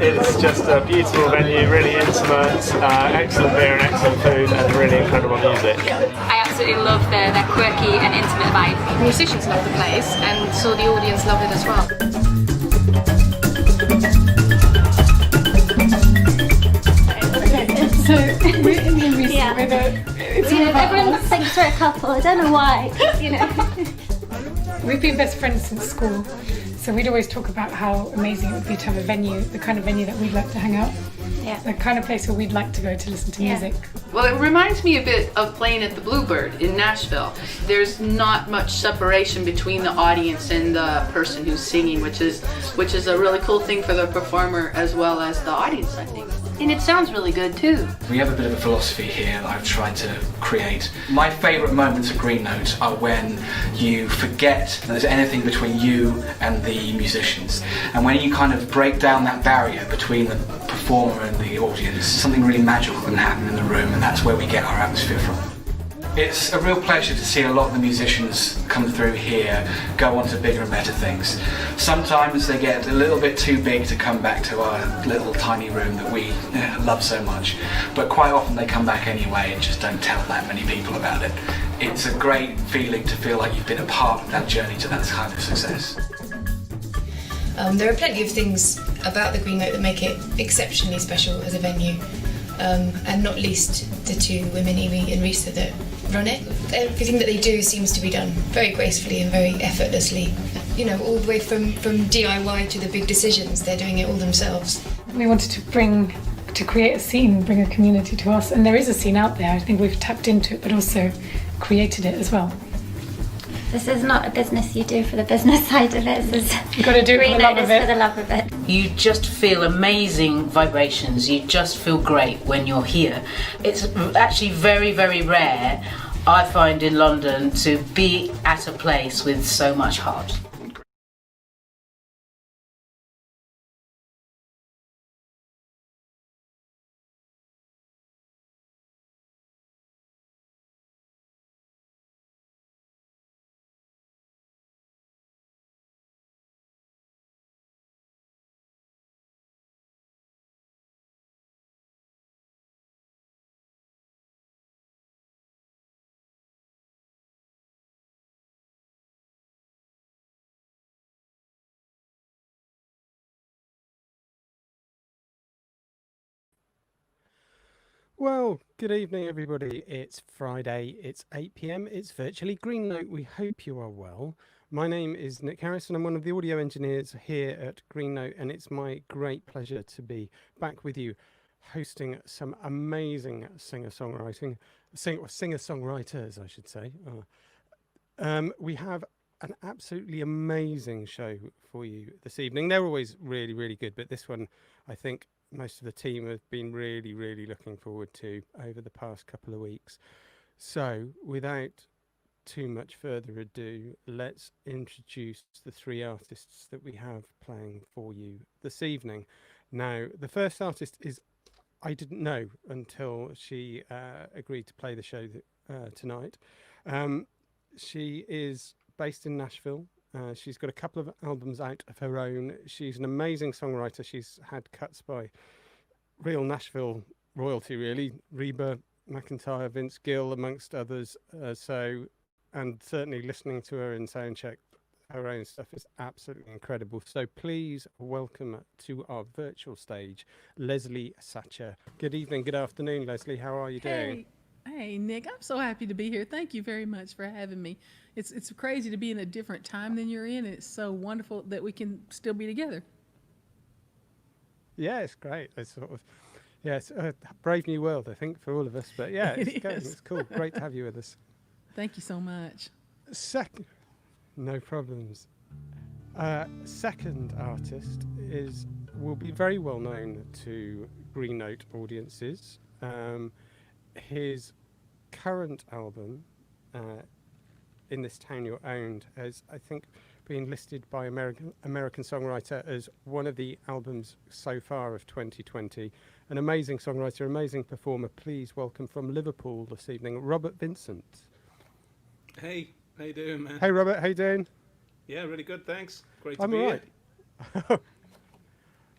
it's just a beautiful venue, really intimate, excellent beer and excellent food, and really incredible music. I absolutely love their quirky and intimate vibe. Musicians love the place, and so the audience love it as well. So we're in the music with everyone thinks we're a couple. I don't know why. We've been best friends since school, so we'd always talk about how amazing it would be to have a venue, the kind of venue that we'd like to hang out. Yeah. The kind of place where we'd like to go to listen to music. Well, it reminds me a bit of playing at the Bluebird in Nashville. There's not much separation between the audience and the person who's singing, which is a really cool thing for the performer as well as the audience, I think. And it sounds really good too. We have a bit of a philosophy here that I've tried to create. My favourite moments of Green Note are when you forget that there's anything between you and the musicians. And when you kind of break down that barrier between the performer and the audience, something really magical can happen in the room, and that's where we get our atmosphere from. It's a real pleasure to see a lot of the musicians come through here go on to bigger and better things. Sometimes they get a little bit too big to come back to our little tiny room that we love so much, but quite often they come back anyway and just don't tell that many people about it. It's a great feeling to feel like you've been a part of that journey to that kind of success. There are plenty of things about the Green Note that make it exceptionally special as a venue, and not least the two women, Evie and Risa, that run it. Everything that they do seems to be done very gracefully and very effortlessly. You know, all the way from DIY to the big decisions, they're doing it all themselves. We wanted to create a scene, bring a community to us, and there is a scene out there. I think we've tapped into it, but also created it as well. This is not a business you do for the business side of it. You've got to do it for the love of it. For the love of it. You just feel amazing vibrations. You just feel great when you're here. It's actually very, very rare, I find, in London to be at a place with so much heart. Well, good evening, everybody. It's Friday, it's 8 p.m, it's virtually Green Note. We hope you are well. My name is Nick Harris, and I'm one of the audio engineers here at Green Note, and it's my great pleasure to be back with you, hosting some amazing singer-songwriters, I should say. We have an absolutely amazing show for you this evening. They're always really, really good, but this one, I think, most of the team have been really, really looking forward to over the past couple of weeks. So without too much further ado, let's introduce the three artists that we have playing for you this evening. Now, the first artist is, I didn't know until she agreed to play the show tonight. She is based in Nashville. She's got a couple of albums out of her own. She's an amazing songwriter. She's had cuts by real Nashville royalty, really. Reba McEntire, Vince Gill, amongst others. And certainly listening to her in Soundcheck, her own stuff is absolutely incredible. So please welcome to our virtual stage, Leslie Satcher. Good evening, good afternoon, Leslie. How are you doing? Hey, Nick, I'm so happy to be here. Thank you very much for having me. It's crazy to be in a different time than you're in, and it's so wonderful that we can still be together. Yeah, it's great. It's sort of, yeah, it's a brave new world, I think, for all of us. But yeah, it's cool. Great to have you with us. Thank you so much. No problems. Second artist will be very well known to Green Note audiences. His current album, In This Town You're Owned, has, I think, been listed by American Songwriter as one of the albums so far of 2020. An amazing songwriter, amazing performer. Please welcome from Liverpool this evening, Robert Vincent. Hey, how you doing, man? Hey, Robert, how you doing? Yeah, really good, thanks. Great to I'm be all right. here.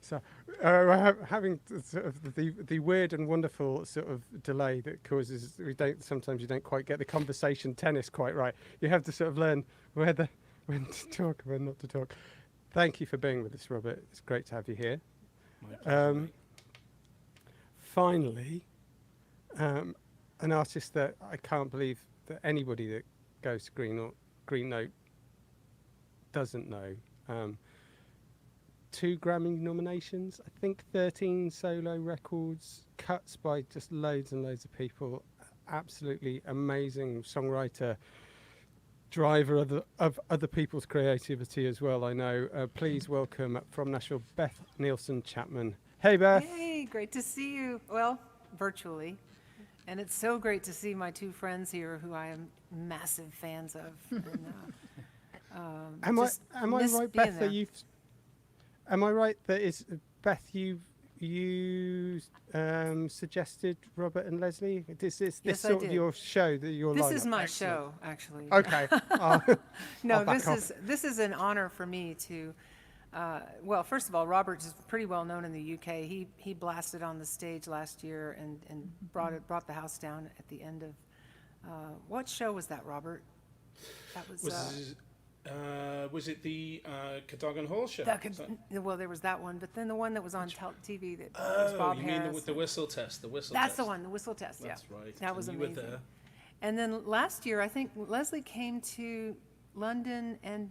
So, having sort of the weird and wonderful sort of delay that causes sometimes you don't quite get the conversation tennis quite right. You have to sort of learn when to talk and when not to talk. Thank you for being with us, Robert. It's great to have you here. Finally, an artist that I can't believe that anybody that goes to Green Note doesn't know. 2 Grammy nominations, I think 13 solo records, cuts by just loads and loads of people. Absolutely amazing songwriter, driver of other people's creativity as well, I know. Please welcome from Nashville, Beth Nielsen Chapman. Hey, Beth. Hey, great to see you. Well, virtually. And it's so great to see my 2 friends here who I am massive fans of. And, am I right, Beth, that you've... Am I right that is Beth? You suggested Robert and Leslie. Is this sort of your show that you're? This is my show, actually. Okay. No, this is an honor for me to. Well, first of all, Robert is pretty well known in the UK. He blasted on the stage last year and brought the house down at the end of. What show was that, Robert? That was it the Cadogan Hall show? Well, there was that one, but then the one that was on TV that was Bob Harris. You mean the whistle test? That's the one, the whistle test. That's right. That was amazing. You were there. And then last year, I think Leslie came to London, and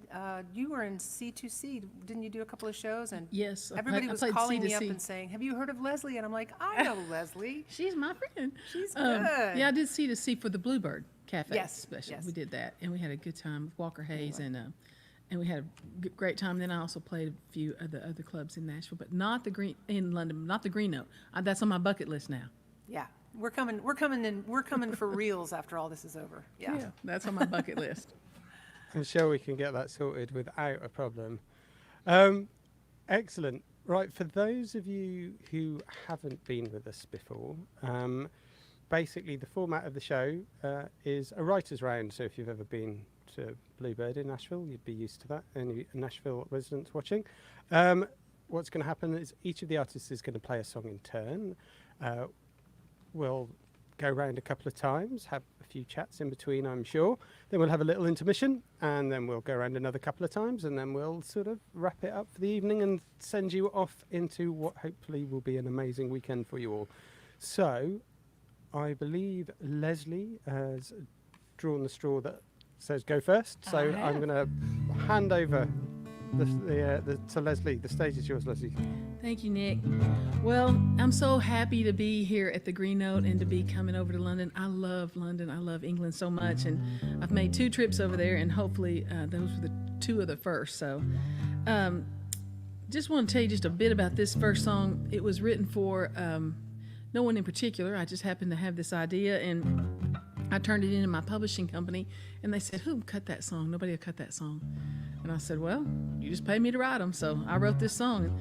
you were in C2C. Didn't you do a couple of shows? And yes, everybody was calling me up and saying, "Have you heard of Leslie?" And I'm like, "I know Leslie. She's my friend. She's good." Yeah, I did C2C for the Bluebird Cafe special. Yes. We did that, and we had a good time with Walker Hayes, and we had a great time. Then I also played a few of the other clubs in Nashville, but not the London, not the Green Note. That's on my bucket list now. Yeah, we're coming for reals after all this is over. Yeah, that's on my bucket list. I'm sure we can get that sorted without a problem. Excellent. Right, for those of you who haven't been with us before, basically the format of the show is a writer's round. So if you've ever been to Bluebird in Nashville, you'd be used to that. Any Nashville residents watching. What's going to happen is each of the artists is going to play a song in turn. We'll go around a couple of times, have a few chats in between, I'm sure. Then we'll have a little intermission, and then we'll go around another couple of times, and then we'll sort of wrap it up for the evening and send you off into what hopefully will be an amazing weekend for you all. So, I believe Leslie has drawn the straw that says go first. So I'm going to hand over to Leslie. The stage is yours, Leslie. Thank you, Nick. Well, I'm so happy to be here at the Green Note and to be coming over to London. I love London. I love England so much, and I've made 2 trips over there, and hopefully those were the 2 of the first. So just want to tell you just a bit about this first song. It was written for no one in particular. I just happened to have this idea, and I turned it into my publishing company, and they said, "Who cut that song? Nobody will cut that song." And I said, "Well, you just paid me to write them." So I wrote this song.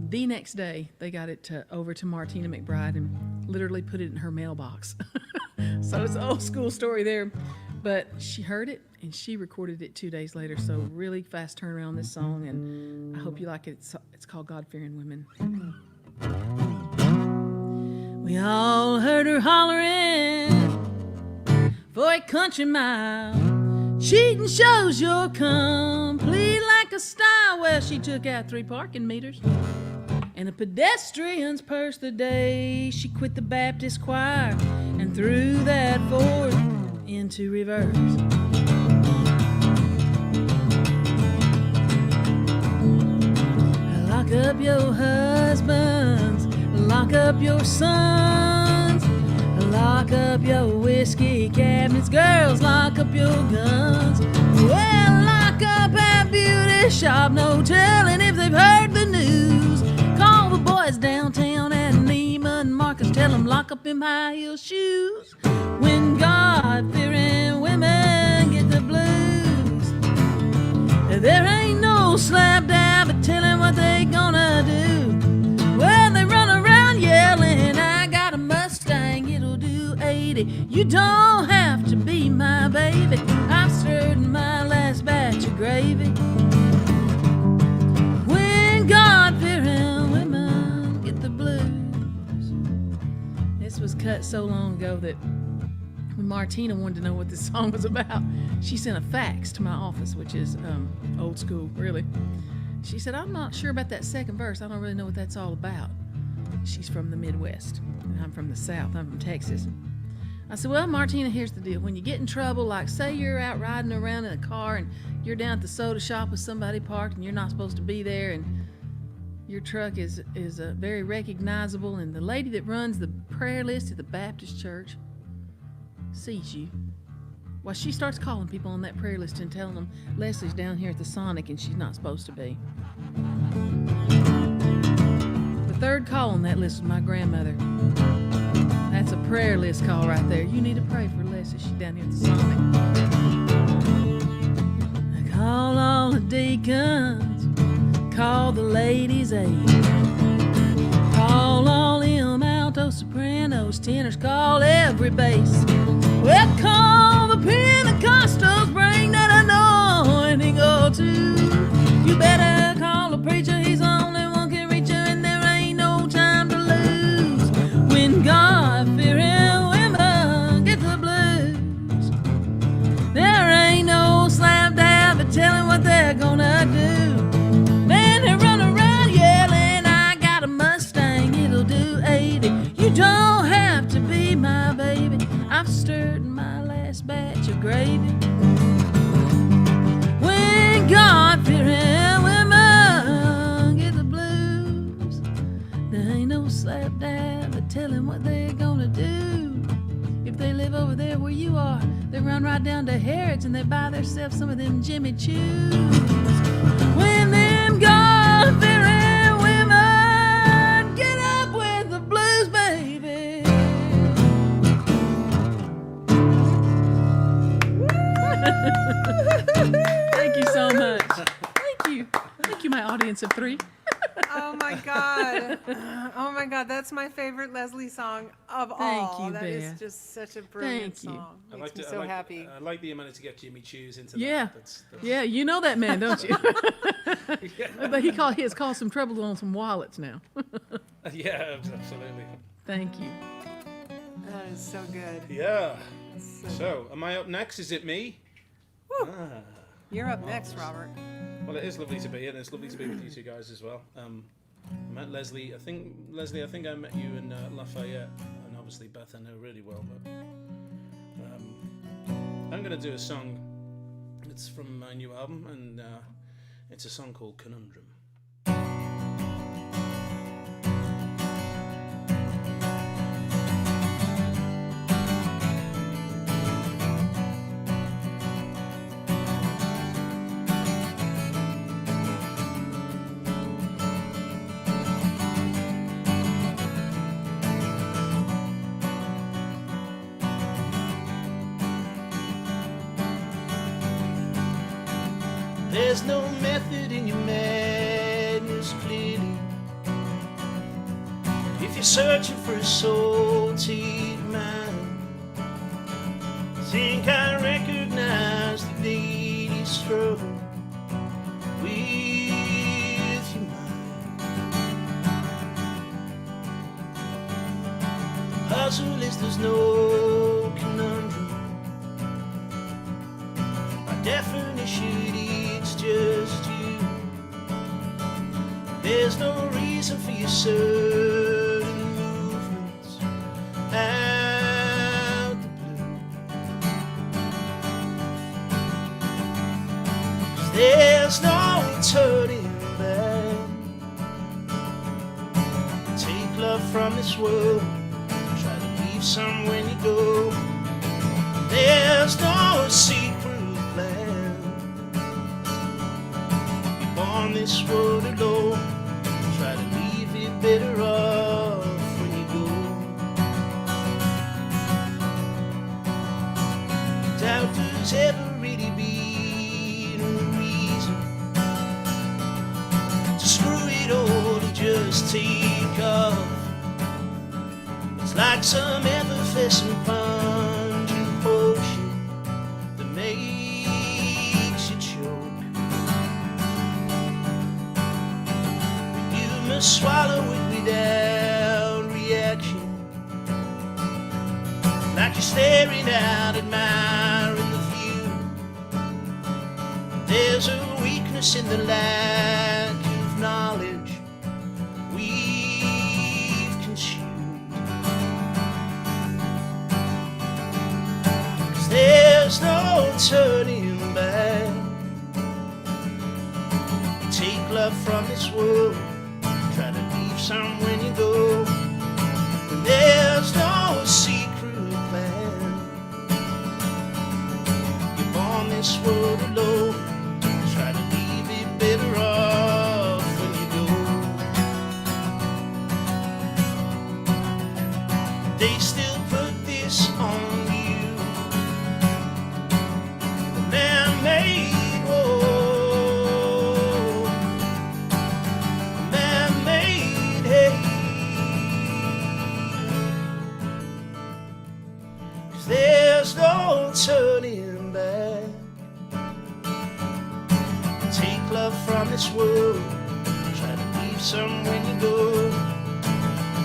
The next day, they got it over to Martina McBride and literally put it in her mailbox. So it's an old school story there. But she heard it, and she recorded it 2 days later. So really fast turnaround on this song, and I hope you like it. It's called God-Fearing Women. We all heard her hollering for a country mile. Cheating shows you're complete like a style. Well, she took out 3 parking meters and a pedestrian's purse the day she quit the Baptist choir and threw that Ford into reverse. Lock up your husbands, lock up your sons, lock up your whiskey cabinets, girls, lock up your guns. Well, lock up that beauty shop, no telling if they've heard the news. Call the boys downtown at Neiman Marcus, tell them lock up them high heel shoes. When God-fearing women get the blues, there ain't no slap down, but tell them what they gonna do. Well, they run around yelling, I got a Mustang, it'll do 80. You don't have to be my baby, I've stirred my last batch of gravy. When God-fearing women cut so long ago that when Martina wanted to know what this song was about, she sent a fax to my office, which is old school, really. She said, I'm not sure about that second verse. I don't really know what that's all about. She's from the Midwest, and I'm from the South. I'm from Texas. I said, well, Martina, here's the deal. When you get in trouble, like say you're out riding around in a car and you're down at the soda shop with somebody parked and you're not supposed to be there, and your truck is very recognizable, and the lady that runs the prayer list at the Baptist church sees you. Well, she starts calling people on that prayer list and telling them Leslie's down here at the Sonic and she's not supposed to be. The third call on that list was my grandmother. That's a prayer list call right there. You need to pray for Leslie. She's down here at the Sonic. I call all the deacons, call the ladies' aid, call all them altos, sopranos, tenors, call every bass. Well, call the Pentecostals, bring that anointing or two. You better call the preacher, he's the only one can reach you, and there ain't no time to lose. When God-fearing women get the blues, there ain't no slap dab at telling what they're gonna do. Man, they run around yelling, I got a Mustang, it'll do 80. You don't have to be my baby, I've stirred my last batch of gravy. When God-fearing women get the blues, there ain't no slap dab at telling what they're gonna do. If they live over there where you are, they run right down to Harrods and they buy themselves some of them Jimmy Choos. When them God-fearing women get up with the blues, baby. Thank you so much. Thank you. Thank you, my audience of 3. Oh my God. Oh my God. That's my favorite Leslie song of all. Thank you, That is Beth. just such a brilliant Thank you. song. Makes me so happy. I like that you managed to get Jimmy Choos into Yeah. that. That's Yeah, you know that man, don't you? But he has caused some trouble on some wallets now. Yeah, absolutely. Thank you. That is so good. Yeah. So, am I up next? Is it me? Woo. You're up next, Robert. Well, it is lovely to be here, and it's lovely to be with you two guys as well. I met Leslie. I think I met you in Lafayette, and obviously Beth I know really well. But I'm going to do a song. It's from my new album, and it's a song called Conundrum. There's no method in your madness, clearly. If you're searching for a salty mind, think I recognize the lady's struggle with your mind. The puzzle is there's no conundrum. By definition, it's just you. There's no reason for your sudden movements out the blue. 'Cause there's no turning back. Take love from this world, try to leave some when you go. There's no secret plan. You're born this world alone, try to leave it better off when you go. Doubt there's ever really been a reason to screw it all, to just take off. It's like some effervescent pungent potion that makes you choke. You must swallow it without reaction. She's staring out, admiring the view. There's a weakness in the lack of knowledge we've consumed. 'Cause there's no turning back. Take love from this world, try to leave some when you go. And there's no secret plan. You're born this world alone, try to leave it better off when you go. They still put this on you, the man-made world, the man-made hate. 'Cause there's no turning back. Take love from this world, try to leave some when you go.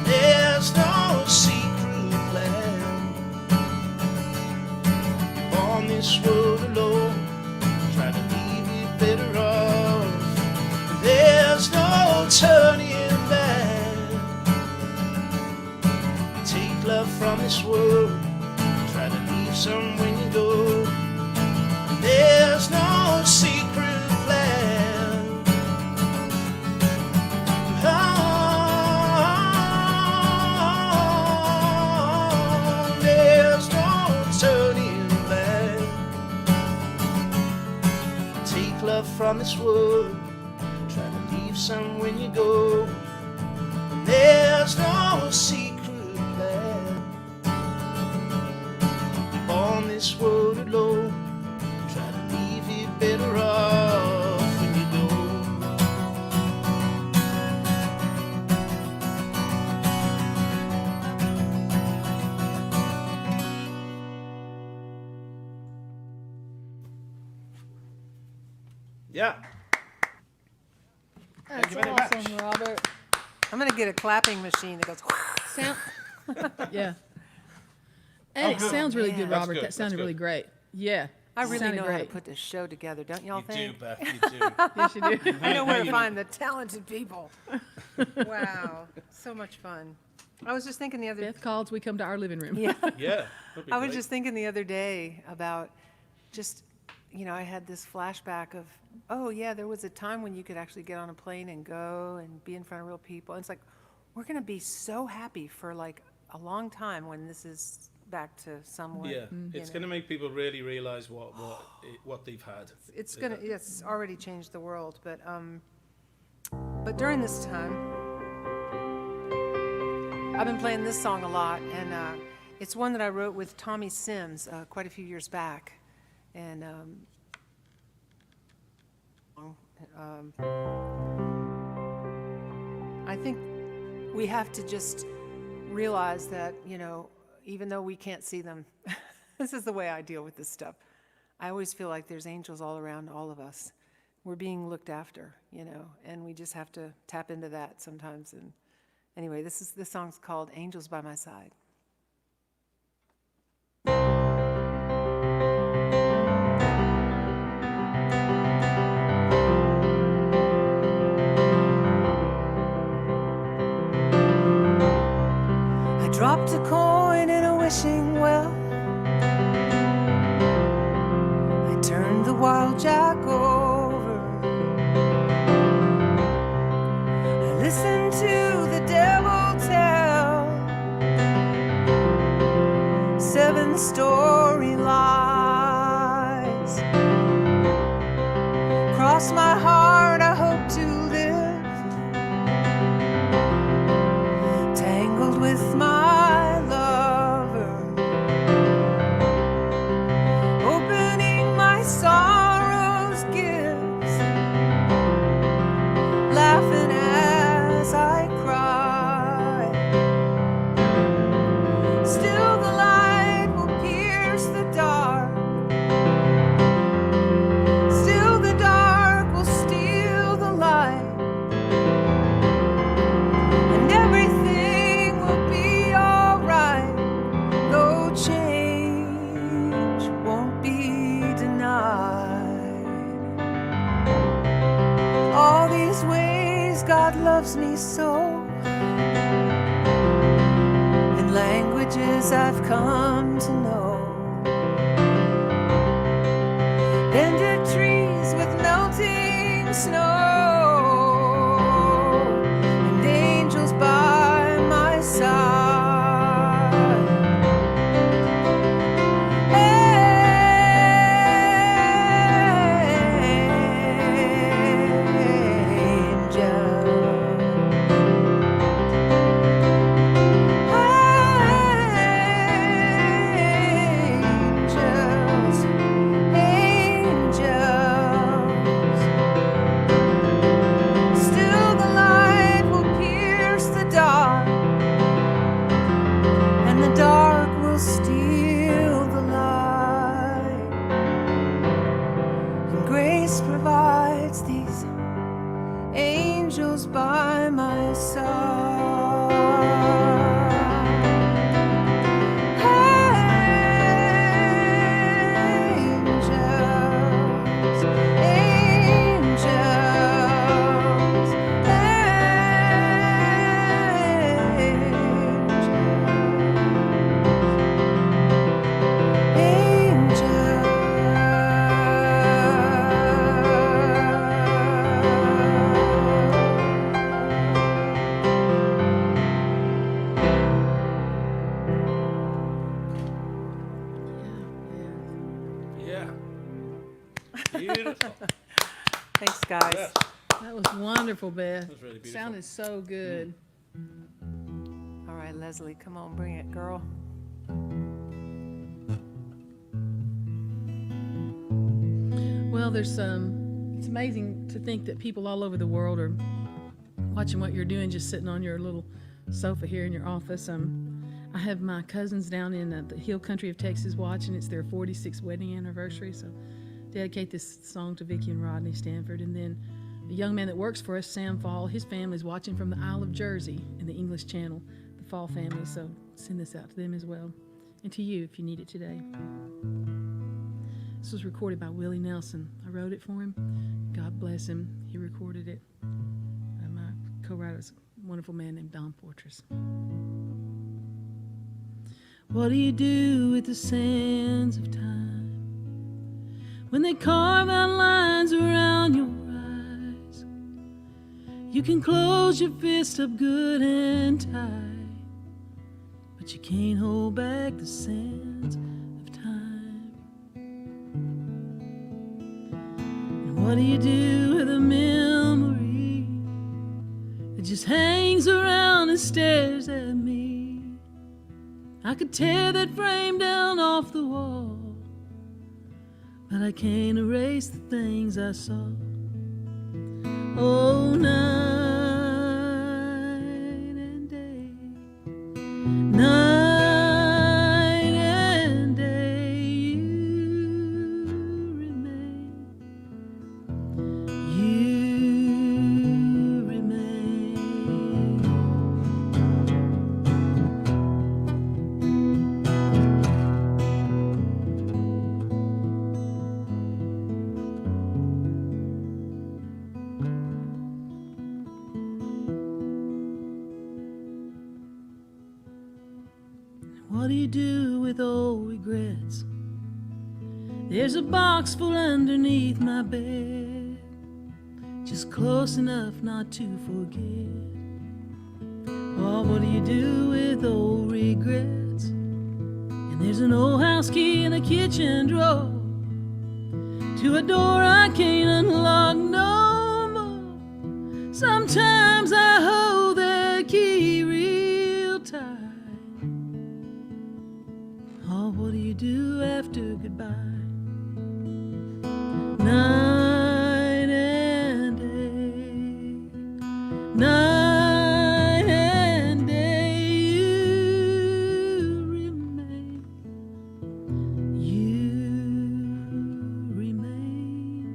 There's no secret plan. You're born this world alone, try to leave it better off. There's no turning back. Take love from this world, try to leave some when you go. There's no secret plan. Oh, there's no turning back. Take love from this world, try to leave some when you go. There's no secret plan. You're born this world alone, try to leave it better off when you go. Yeah. That's you very much. awesome, Robert. I'm going to get a clapping machine that goes. Sound. Yeah. And it sounds really good, That's Robert. good, That sounded that's really good. great. Yeah. I really Sounded know how to great. put this show together, don't y'all You do, think? Beth, you do. Yes, you do. I know where to find the talented people. Wow, so much fun. I was just thinking the other. Beth calls, we come to our living room. Yeah. Yeah. that'd be I was great. just thinking the other day about just, I had this flashback of, oh yeah, there was a time when you could actually get on a plane and go and be in front of real people. And it's like, we're going to be so happy for like a long time when this is back to somewhat. Yeah, it's going to make people really realize what they've had. It's already changed the world, but during this time, I've been playing this song a lot, and it's one that I wrote with Tommy Sims quite a few years back, and I think we have to just realize that, even though we can't see them, this is the way I deal with this stuff. I always feel like there's angels all around all of us. We're being looked after, and we just have to tap into that sometimes. And anyway, this song's called Angels by My Side. I dropped a coin in a wishing well. I turned the wild jack over. I listened to the devil tell 7 story lies. Cross my heart, I hope to live tangled with my lover, opening my sorrow's gifts, laughing as I cry. Still the light will pierce the dark. Still the dark will steal the light. And everything will be as I've come to know. Bended trees with melting snow, and angels by my side. By my side, angels, angels, Thanks, guys. Yeah. That was wonderful, Beth. That was really beautiful. Sounded so good. All right, Leslie, come on, bring it, girl. Well, there's it's amazing to think that people all over the world are watching what you're doing, just sitting on your little sofa here in your office. I have my cousins down in the hill country of Texas watching. It's their 46th wedding anniversary, so dedicate this song to Vicki and Rodney Stanford. And then a young man that works for us, Sam Fall, his family's watching from the Isle of Jersey in the English Channel, the Fall family, so send this out to them as well, and to you if you need it today. This was recorded by Willie Nelson. I wrote it for him. God bless him. He recorded it. My co-writer is a wonderful man named Don Fortress. What do you do with the sands of time when they carve out lines around your eyes? You can close your fist up good and tight, but you can't hold back the sands of time. And what do you do with a memory that just hangs around and stares at me? I could tear that frame down off the wall, but I can't erase the things I saw. Oh, night and day, night and day, you remain, you remain. What do you do with old regrets? There's a box full underneath my bed, just close enough not to forget. Oh, what do you do with old regrets? And there's an old house key in a kitchen drawer to a door I can't unlock no more. Sometimes I hold that key real tight. Oh, what do you do after goodbye? Night and day, night and day, you remain, you remain.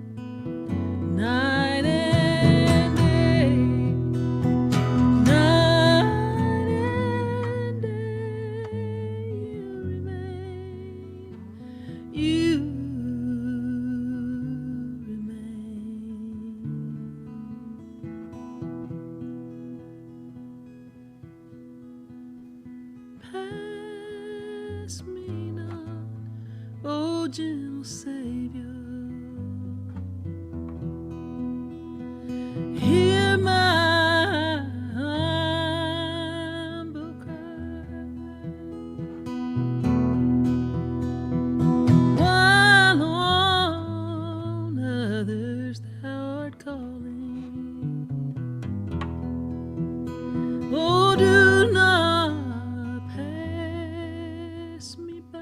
Night and day, night and day, you remain, you remain. oh gentle Savior, hear my humble cry. While on others thou art calling, oh, do not pass me by.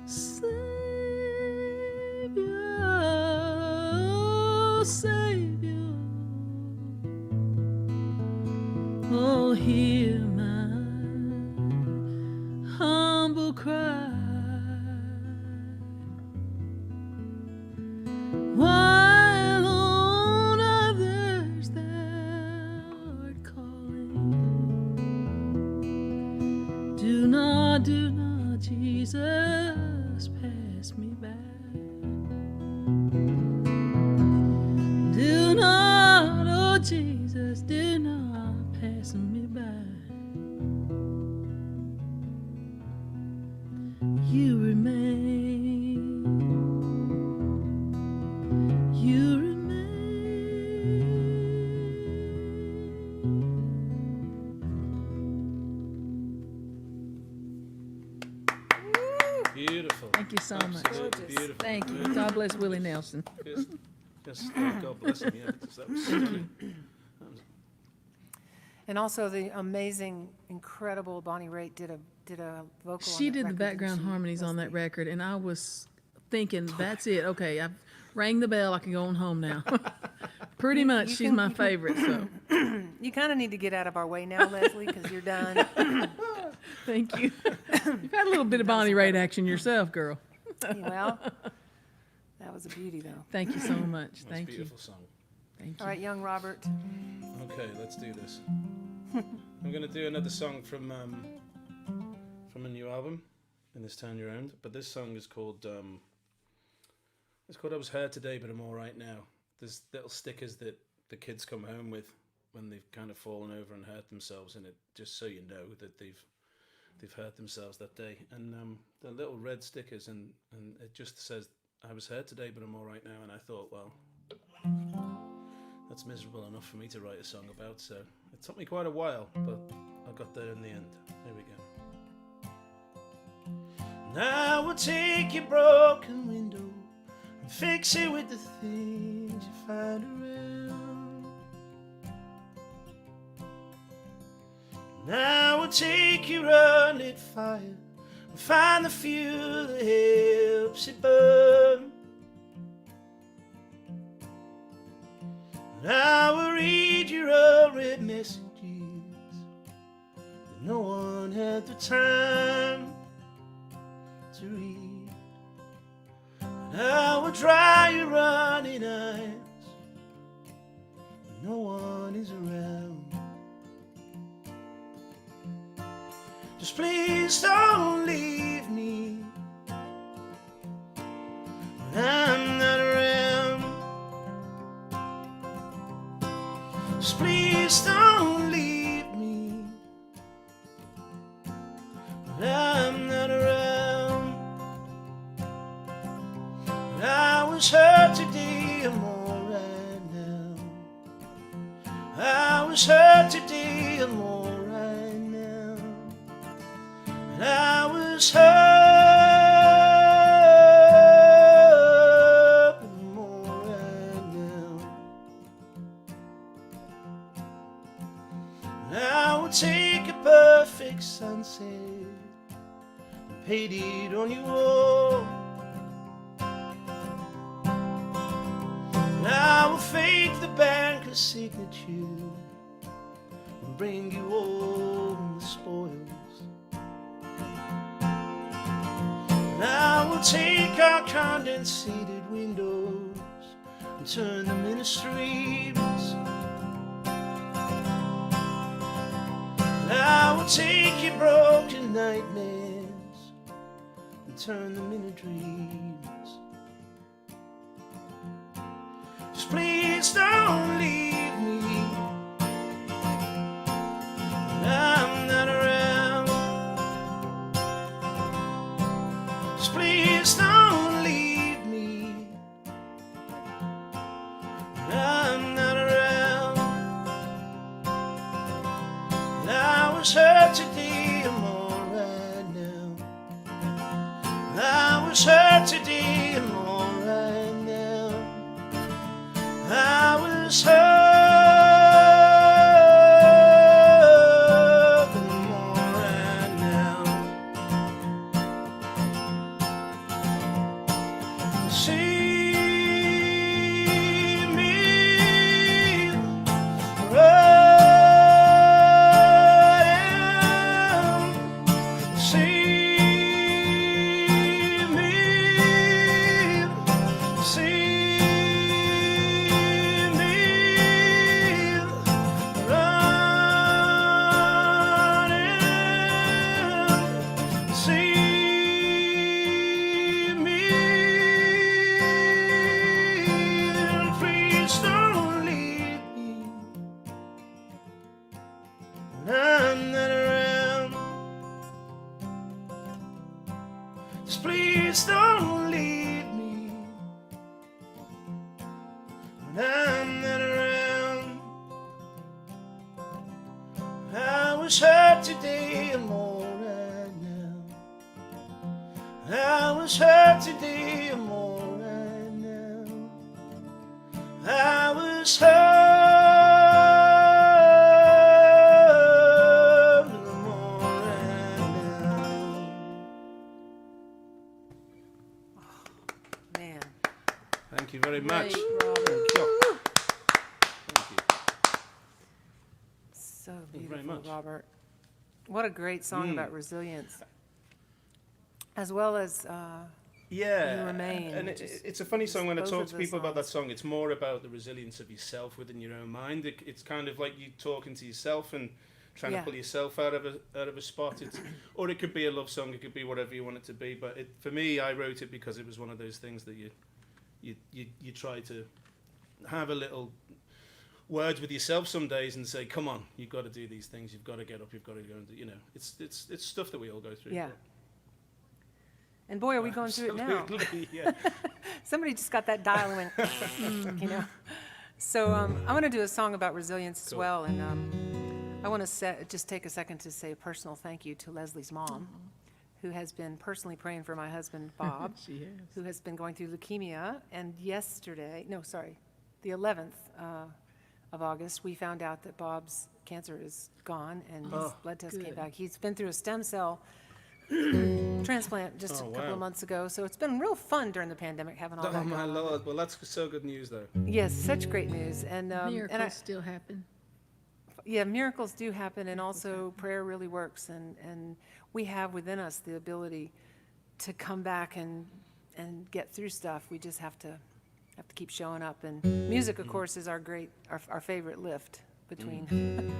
Savior, oh, Savior, oh, hear my humble cry. While on others thou art calling, do not, Jesus, pass me by. Do not, oh Jesus, do not pass me by. You remain, you Beautiful. Thank you so much. Absolutely beautiful. Thank you. God bless Willie Nelson. Yes, God bless him. Yeah, because that was And also the amazing, incredible Bonnie Raitt did a vocal. She on that did the record, background didn't she? harmonies on that record, and I was thinking, that's it. Okay, I've rang the bell. I can go on home now. Pretty much, she's my favorite. So You kind of need to get out of our way now, Leslie, because you're done. thank you. You've had a little bit of Bonnie Raitt action yourself, girl. Well, that was a beauty, though. Thank you so much. That's Thank a you. beautiful song. Thank you. All right, young Robert. Okay, let's do this. I'm going to do another song from a new album, In This Town You're Owned. But this song is called I Was Hurt Today, But I'm All Right Now. There's little stickers that the kids come home with when they've kind of fallen over and hurt themselves, and it just so you know that they've hurt themselves that day. And they're little red stickers, and it just says, I was hurt today, but I'm all right now. And I thought, well, that's miserable enough for me to write a song about, so it took me quite a while, but I got there in the end. Here we go. Now we'll take your broken window and fix it with the things you find around. Now we'll take your unlit fire and find the fuel that helps it burn. And I will read your unread messages that no one had the time to read. And I will dry your running eyes when no one is around. Just please don't leave me when I'm not around. Just please don't leave me when I'm not around. When I was hurt today, I'm alright now. I was hurt today, I'm alright now. When I was hurt, I'm alright now. And I will take a perfect sunset and paint it on your wall. And I will fake the banker's signature and bring you all the spoils. And I will take our condensated windows and turn them into streams. And I will take your broken nightmares and turn them into dreams. Just please don't leave me when I'm not around. was hurt today, I'm alright now. I was hurt today, I'm alright now. I was hurt. Please don't leave me when I'm not around. I was hurt today, I'm alright now. I was hurt today, I'm alright now. I was hurt. Thank you very much. So beautiful, Robert. What a great song about resilience, as well as You Remain. And it's a funny song when I talk to people about that song. It's more about the resilience of yourself within your own mind. It's kind of like you talking to yourself and trying to pull yourself out of a spot. Or it could be a love song. It could be whatever you want it to be. But for me, I wrote it because it was one of those things that you try to have a little words with yourself some days and say, come on, you've got to do these things, you've got to get up, you've got to go and do, it's stuff that we all go through. Yeah. And boy, are we going through it now. Yeah. Somebody just got that dial and went, So I'm going to do a song about resilience as well. And I want to just take a second to say a personal thank you to Leslie's mom, who has been personally praying for my husband, Bob, who has been going through leukemia. And the 11th of August, we found out that Bob's cancer is gone and his blood test came back. He's been through a stem cell transplant just a couple of months ago. So it's been real fun during the pandemic having all that going on. Oh, my Lord. Well, that's so good news, though. Yes, such great news. And miracles still happen. Yeah, miracles do happen, and also prayer really works, and we have within us the ability to come back and get through stuff. We just have to keep showing up. And music, of course, is our favorite lift between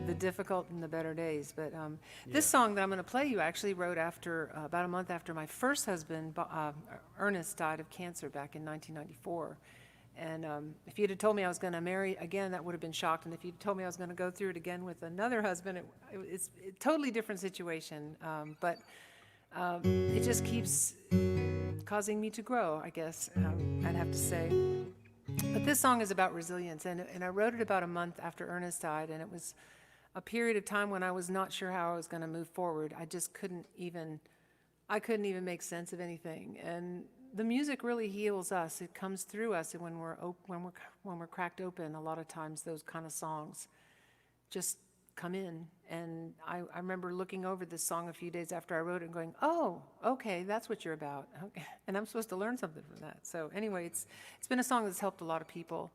the difficult and the better days. But this song that I'm going to play you actually wrote after about a month after my first husband, Ernest, died of cancer back in 1994. And if you'd have told me I was going to marry again, that would have been shocked. And if you'd told me I was going to go through it again with another husband, it's a totally different situation. But it just keeps causing me to grow, I guess, I'd have to say. But this song is about resilience. And I wrote it about a month after Ernest died. And it was a period of time when I was not sure how I was going to move forward. I couldn't even make sense of anything. And the music really heals us. It comes through us, and when we're cracked open, a lot of times those kind of songs just come in. And I remember looking over this song a few days after I wrote it and going, "Oh, okay, that's what you're about." Okay. And I'm supposed to learn something from that. So anyway, it's been a song that's helped a lot of people,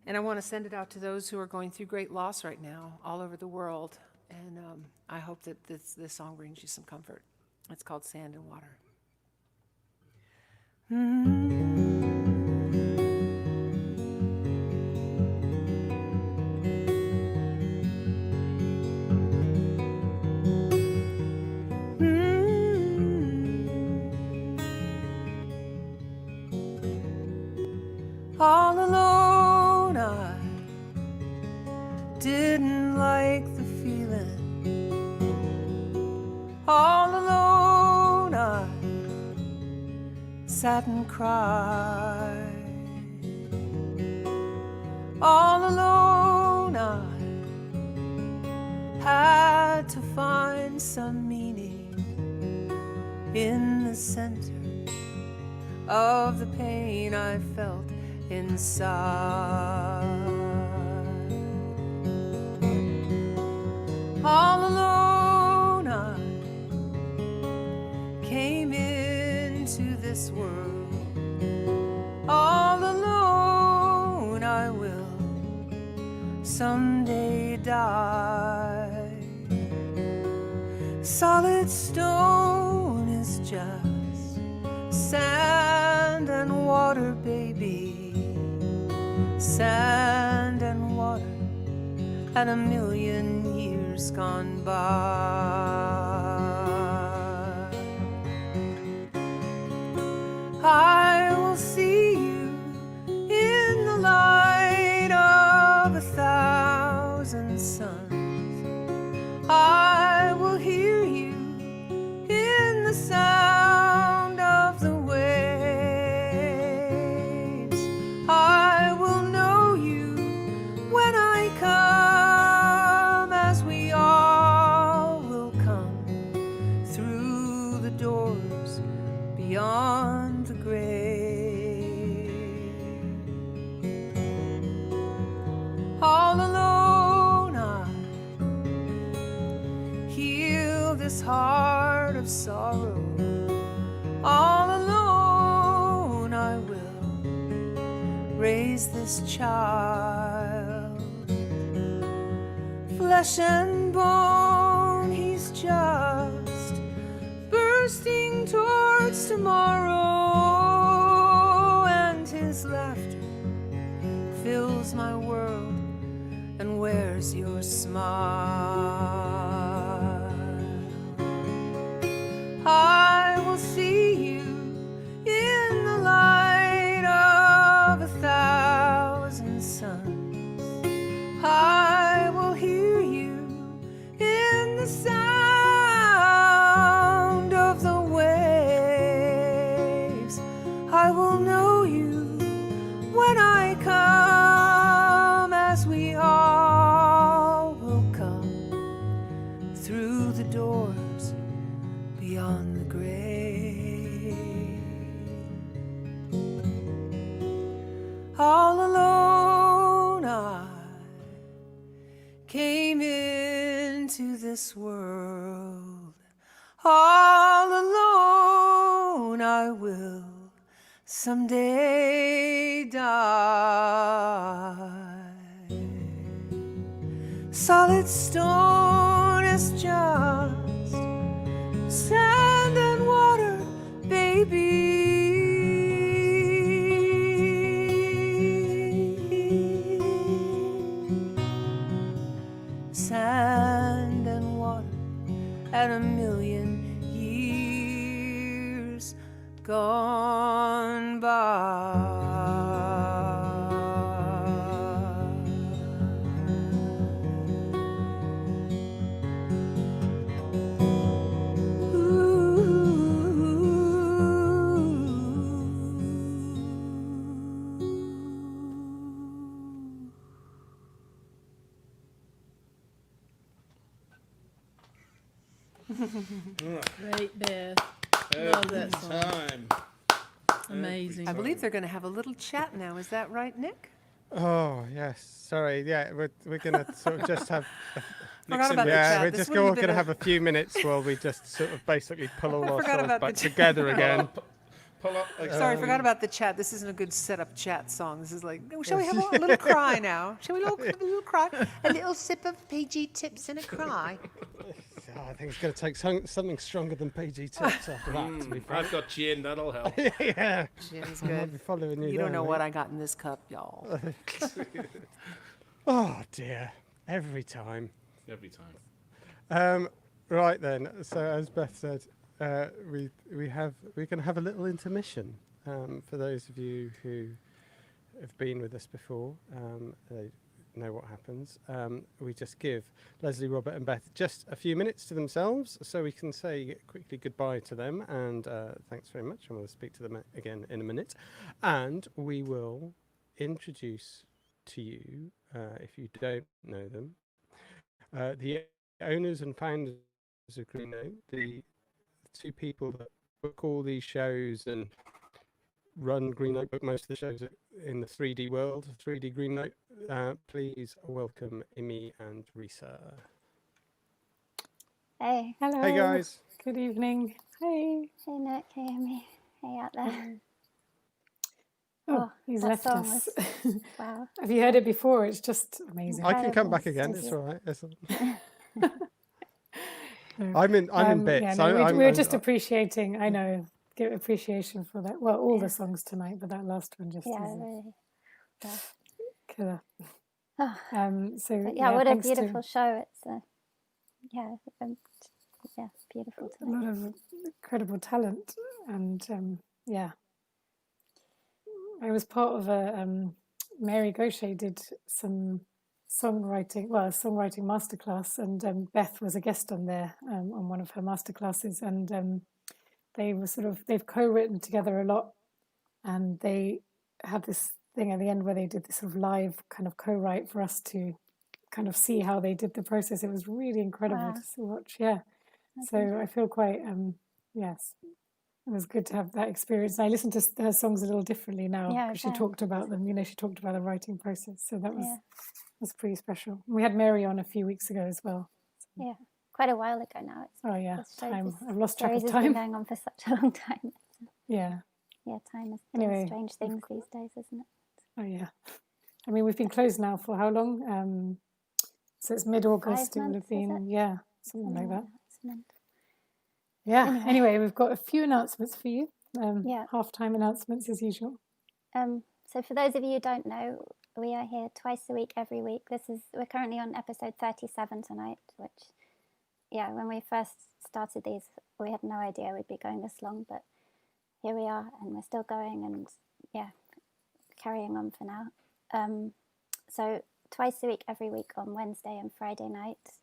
and I want to send it out to those who are going through great loss right now, all over the world. And I hope that this song brings you some comfort. It's called "Sand and Water." All alone, I didn't like the feeling. All alone, I sat and cried. All alone, I had some meaning in the center of the pain I felt inside. All alone I came into this world. All alone I will someday die. Solid stone is just sand and water, baby. Sand and water, and a million years gone by. I will see you in the light of 1,000 suns. I will hear you in the sound of the waves. I will know you when I come, as we all will come through the doors beyond the grave. All alone I heal this heart of sorrow. All alone I will raise this child. Flesh and bone, he's just bursting towards tomorrow, and his laughter fills my world. And where's your smile? I will see you in the light of 1,000 suns. I will hear you in the sound of the waves. I will know you when I come, as we all will come through the doors beyond the grave. All alone I came into this world. All alone I will someday die. Solid stone is just sand and water, baby. Sand and water, and a million years gone by. Great, Beth. Love that song. Amazing. I believe they're going to have a little chat now. Is that right, Nick? Oh yes, sorry. Yeah, we're gonna sort of just have. Forgot about the chat. We're This just wouldn't have going to been have a few minutes while we just sort of basically pull all I ourselves forgot about back the chat. together again. Pull up. Sorry, I forgot about the chat. This isn't a good setup chat song. This is like, shall we have a little cry now? Shall we have a little cry? A little sip of PG Tips and a cry. I think it's going to take something stronger than PG Tips after that. To be fair. I've got gin, that'll help. Yeah. Gin's I might good. be following you You don't there, know mate. what I got in this cup, y'all. Oh dear, every time. Every time. Right then. So as Beth said, we're going to have a little intermission. For those of you who have been with us before, they know what happens. We just give Leslie, Robert, and Beth just a few minutes to themselves, so we can say quickly goodbye to them and thanks very much. And we'll speak to them again in a minute, and we will introduce to you, if you don't know them, the owners and founders of Green Note, the two people that book all these shows and run Green Note, book most of the shows in the 3D world, 3D Green Note. Please welcome Imi and Risa. Hey. Hello. Hey guys. Good evening. Hey. Hey Nick, hey Amy. Hey out there. Oh, he's that left song us. was- wow. Have you heard it before? It's just amazing. I can come back again. It's all right. I'm in bits. Yeah, no, we were just appreciating. I know, give appreciation for that. Well, all the songs tonight, but that last one just really. killer. So But yeah, what a thanks to beautiful show. It's beautiful a tonight. lot of incredible talent, and I was part of a Mary Gaucher did some songwriting masterclass, and Beth was a guest on there on one of her masterclasses, and they've co-written together a lot, and they had this thing at the end where they did this sort of live kind of co-write for us to kind of see how they did the process. It was really incredible to watch. Yeah, so I feel quite yes. It was good to have that experience. I listen to her songs a little differently now because she talked about them. She talked about the writing process, so that was pretty special. We had Mary on a few weeks ago as well. Yeah, quite a while ago now. Time. I've lost track of Has time. been going on for such a long time. Yeah. Yeah, time is doing strange things these days, isn't it? Oh yeah. I mean, we've been closed now for how long? So it's mid-August. It would have been something like that. Yeah. Anyway, we've got a few announcements for you. Half-time announcements as usual. So for those of you who don't know, we are here twice a week, every week. We're currently on episode 37 tonight, which, when we first started these, we had no idea we'd be going this long, but here we are, and we're still going, and carrying on for now. So twice a week, every week on Wednesday and Friday night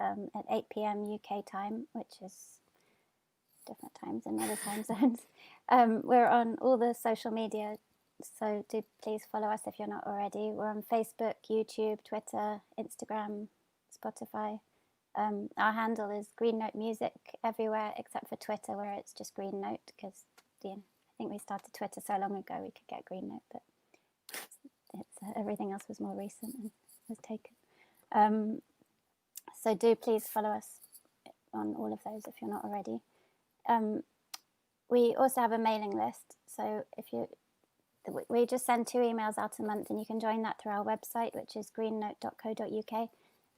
at 8 p.m. UK time, which is different times in other time zones. We're on all the social media, so do please follow us if you're not already. We're on Facebook, YouTube, Twitter, Instagram, Spotify. Our handle is Green Note Music everywhere except for Twitter, where it's just Green Note, because I think we started Twitter so long ago we could get Green Note, but everything else was more recent and was taken. So do please follow us on all of those if you're not already. We also have a mailing list, so we just send 2 emails out a month, and you can join that through our website, which is greennote.co.uk,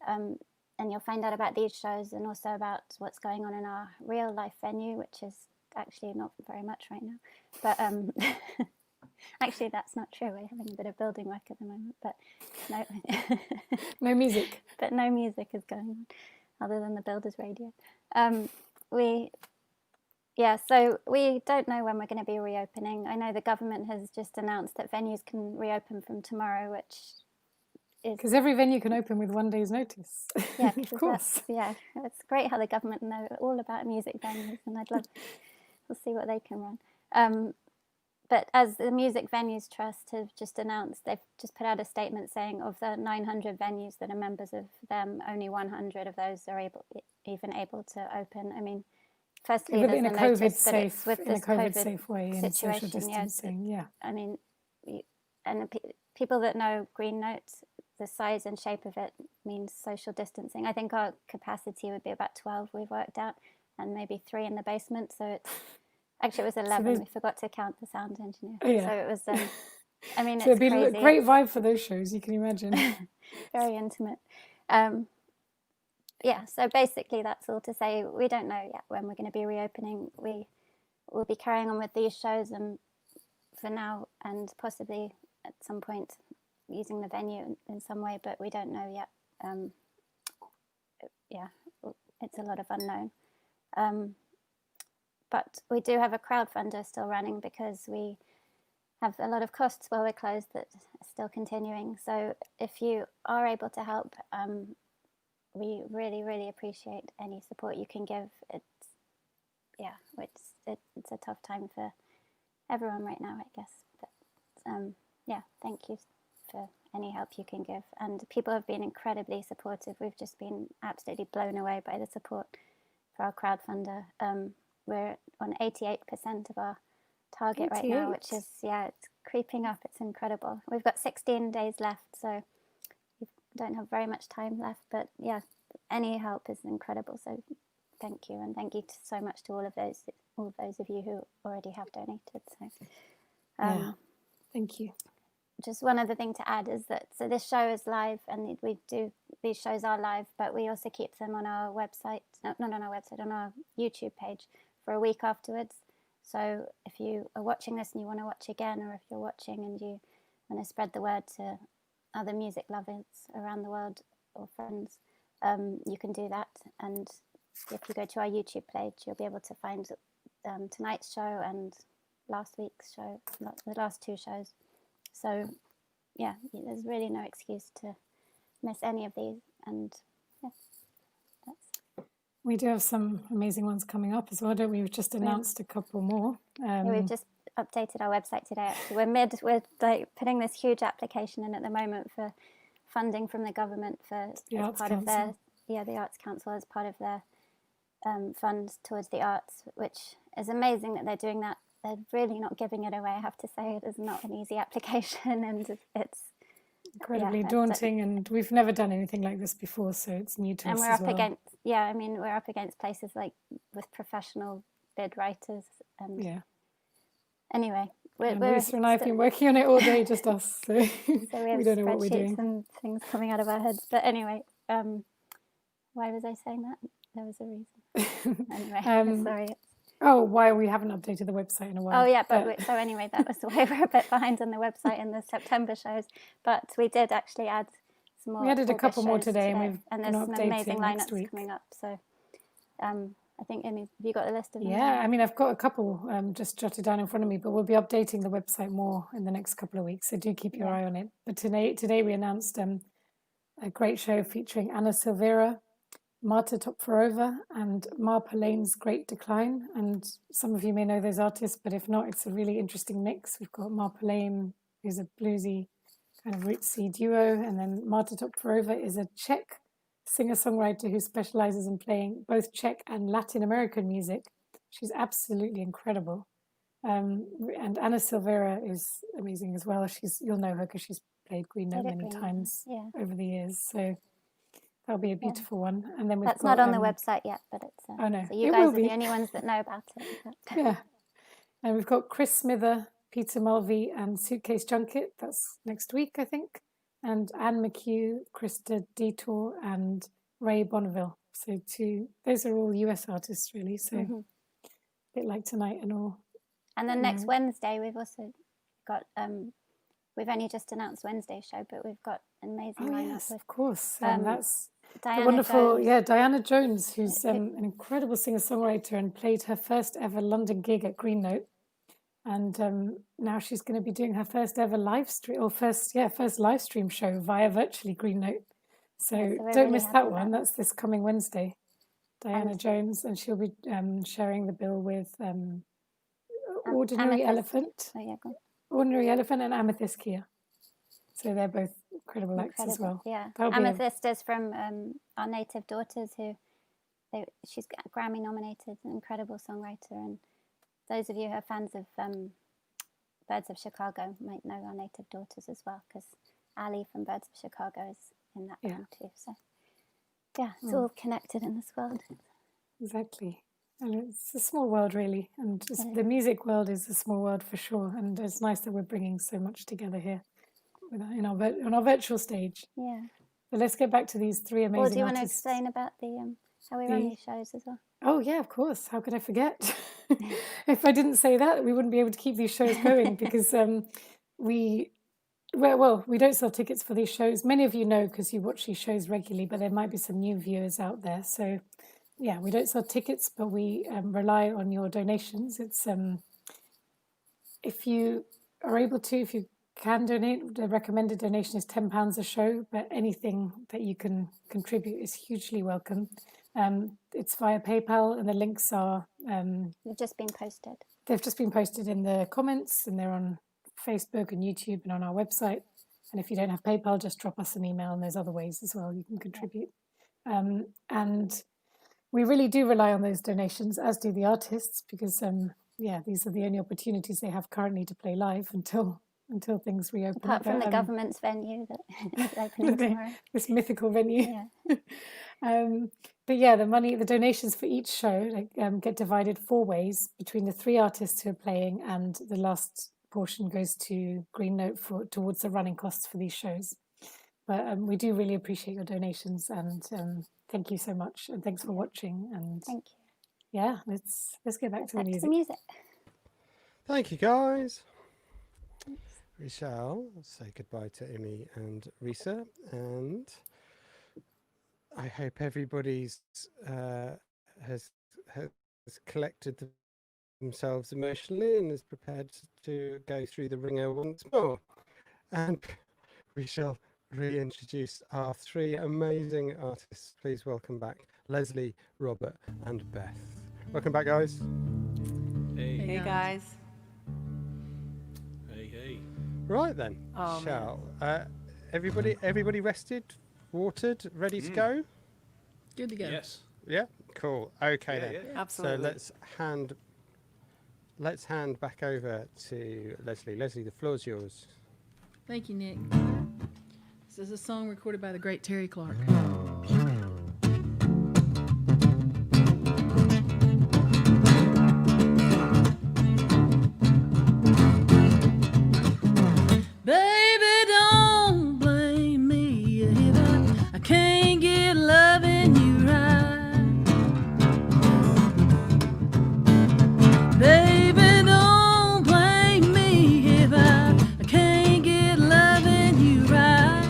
and you'll find out about these shows and also about what's going on in our real life venue, which is actually not very much right now, but actually that's not true. We're having a bit of building work at the moment, but no music. But no music is going on other than the builder's radio. So we don't know when we're going to be reopening. I know the government has just announced that venues can reopen from tomorrow, which is... Because every venue can open with 1 day's notice. Yeah, of course. It's great how the government know all about music venues, and we'll see what they can run. But as the Music Venues Trust have just announced, they've just put out a statement saying of the 900 venues that are members of them, only 100 of those are even able to open. I mean, firstly, in a COVID safe way, situation, and social distancing. I mean, people that know Green Note, the size and shape of it means social distancing. I think our capacity would be about 12 we've worked out, and maybe 3 in the basement. So it's actually it was 11. We forgot to count the sound engineer. Oh, yeah. So it was. I mean, so it's it'd be crazy. a great vibe for those shows. You can imagine. Very intimate. So basically that's all to say. We don't know yet when we're going to be reopening. We will be carrying on with these shows, and for now, and possibly at some point using the venue in some way, but we don't know yet. It's a lot of unknown. But we do have a crowdfunder still running because we have a lot of costs while we're closed that are still continuing. So if you are able to help, we really, really appreciate any support you can give. It's a tough time for everyone right now, I guess. But thank you for any help you can give. And people have been incredibly supportive. We've just been absolutely blown away by the support. for our crowdfunder. We're on 88% of our target right now, which is, it's creeping up. It's incredible. We've got 16 days left, so we don't have very much time left, but yeah, any help is incredible. So thank you, and thank you so much to all of those of you who already have donated. So thank you. Just one other thing to add is that this show is live, and these shows are live, but we also keep them on our website, not on our website, on our YouTube page for a week afterwards. So if you are watching this and you want to watch again, or if you're watching and you want to spread the word to other music lovers around the world or friends, you can do that. And if you go to our YouTube page, you'll be able to find tonight's show and last week's show, the last two shows. So yeah, there's really no excuse to miss any of these. And we do have some amazing ones coming up as well, don't we? We've just announced a couple more. We've just updated our website today. Actually, we're like putting this huge application in at the moment for funding from the government for the Arts part Council. of the Arts Council as part of their funds towards the arts, which is amazing that they're doing that. They're really not giving it away. I have to say, it is not an easy application, and it's incredibly daunting, and we've never done anything like this before, so it's new to us we're as up well. against we're up against places like with professional bid writers, and anyway, Lisa and I have been working on it all day, just us, so, so we we don't know what we're spreadsheets doing. and things coming out of our heads. But anyway, why was I saying that? There was a reason. Anyway, sorry. Oh, why we haven't updated the website in a while. Oh yeah, so anyway, that was the way we're a bit behind on the website in the September shows, but we did actually add some more. We added a August couple more shows today, and there's some amazing next lineups week. coming up. So I think, have you got a list of them? Yeah, I mean, I've got a couple just jotted down in front of me, but we'll be updating the website more in the next couple of weeks, so do keep your eye on it. But today we announced a great show featuring Anna Silvera, Marta Topfarova, and Marpa Lane's Great Decline. And some of you may know those artists, but if not, it's a really interesting mix. We've got Marpa Lane, who's a bluesy kind of rootsy duo, and then Marta Topfarova is a Czech singer-songwriter who specializes in playing both Czech and Latin American music. She's absolutely incredible. And Anna Silvera is amazing as well. You'll know her because she's played Green Note many times over the years. So that'll be a beautiful one. And then we've That's got, not on the website yet, but it's. Oh no, so you guys are the only ones that know about it. But. Yeah. And we've got Chris Smither, Peter Mulvey, and Suitcase Junket. That's next week, I think. And Anne McHugh, Krista Detour, and Ray Bonneville. So those are all US artists, really. So a bit like tonight and all. And then next Wednesday, we've also got. We've only just announced Wednesday's show, but we've got an amazing lineup. Yes, of course. That's Diana the wonderful, Jones. Diana Jones, who's an incredible singer-songwriter and played her first ever London gig at Green Note. And now she's going to be doing her first ever live stream, or first live stream show via virtually Green Note. So don't really miss happy that about one. That's this coming Wednesday. Diana Jones, and she'll be sharing the bill with Ordinary Amethyst. Elephant. Oh yeah, go on. Ordinary Elephant and Amethyst Kia. So they're both incredible acts as well. Yeah, That'll be Amethyst is from Our Native Daughters, she's Grammy-nominated, an incredible songwriter. And those of you who are fans of Birds of Chicago might know Our Native Daughters as well, because Ali from Birds of Chicago is in that band too. So yeah, it's all connected in this world. Exactly. And it's a small world, really. And the music world is a small world for sure. And it's nice that we're bringing so much together here on our virtual stage. Yeah. But let's get back to these three amazing artists. Or do you want to explain about how we run these shows as well? Oh, yeah, of course. How could I forget? If I didn't say that, we wouldn't be able to keep these shows going because we don't sell tickets for these shows. Many of you know because you watch these shows regularly, but there might be some new viewers out there. So, yeah, we don't sell tickets, but we rely on your donations. It's if you are able to, if you can donate, the recommended donation is £10 a show, but anything that you can contribute is hugely welcome. It's via PayPal, and the links are... They've just been posted. They've just been posted in the comments, and they're on Facebook and YouTube and on our website. And if you don't have PayPal, just drop us an email, and there's other ways as well you can contribute. And we really do rely on those donations, as do the artists, because these are the only opportunities they have currently to play live until things reopen. Apart from the government's venue that is opening tomorrow. This mythical venue. Yeah. But yeah, the donations for each show get divided 4 ways between the 3 artists who are playing, and the last portion goes to Green Note towards the running costs for these shows. But we do really appreciate your donations, and thank you so much, and thanks for watching. And thank you. Yeah, let's get back to the music. Thank you, guys. We shall say goodbye to Imi and Risa, and I hope everybody's has collected themselves emotionally and is prepared to go through the ringer once more. And we shall reintroduce our 3 amazing artists. Please welcome back Leslie, Robert, and Beth. Welcome back, guys. Hey guys. Hey. Right then, everybody rested, watered, ready to go? Good to go. Yes. Yeah, cool. Okay then. Yeah. Absolutely. So let's hand back over to Leslie. Leslie, the floor's yours. Thank you, Nick. This is a song recorded by the great Terry Clark. Baby, don't blame me if I can't get loving you right. Baby, don't blame me if I can't get loving you right.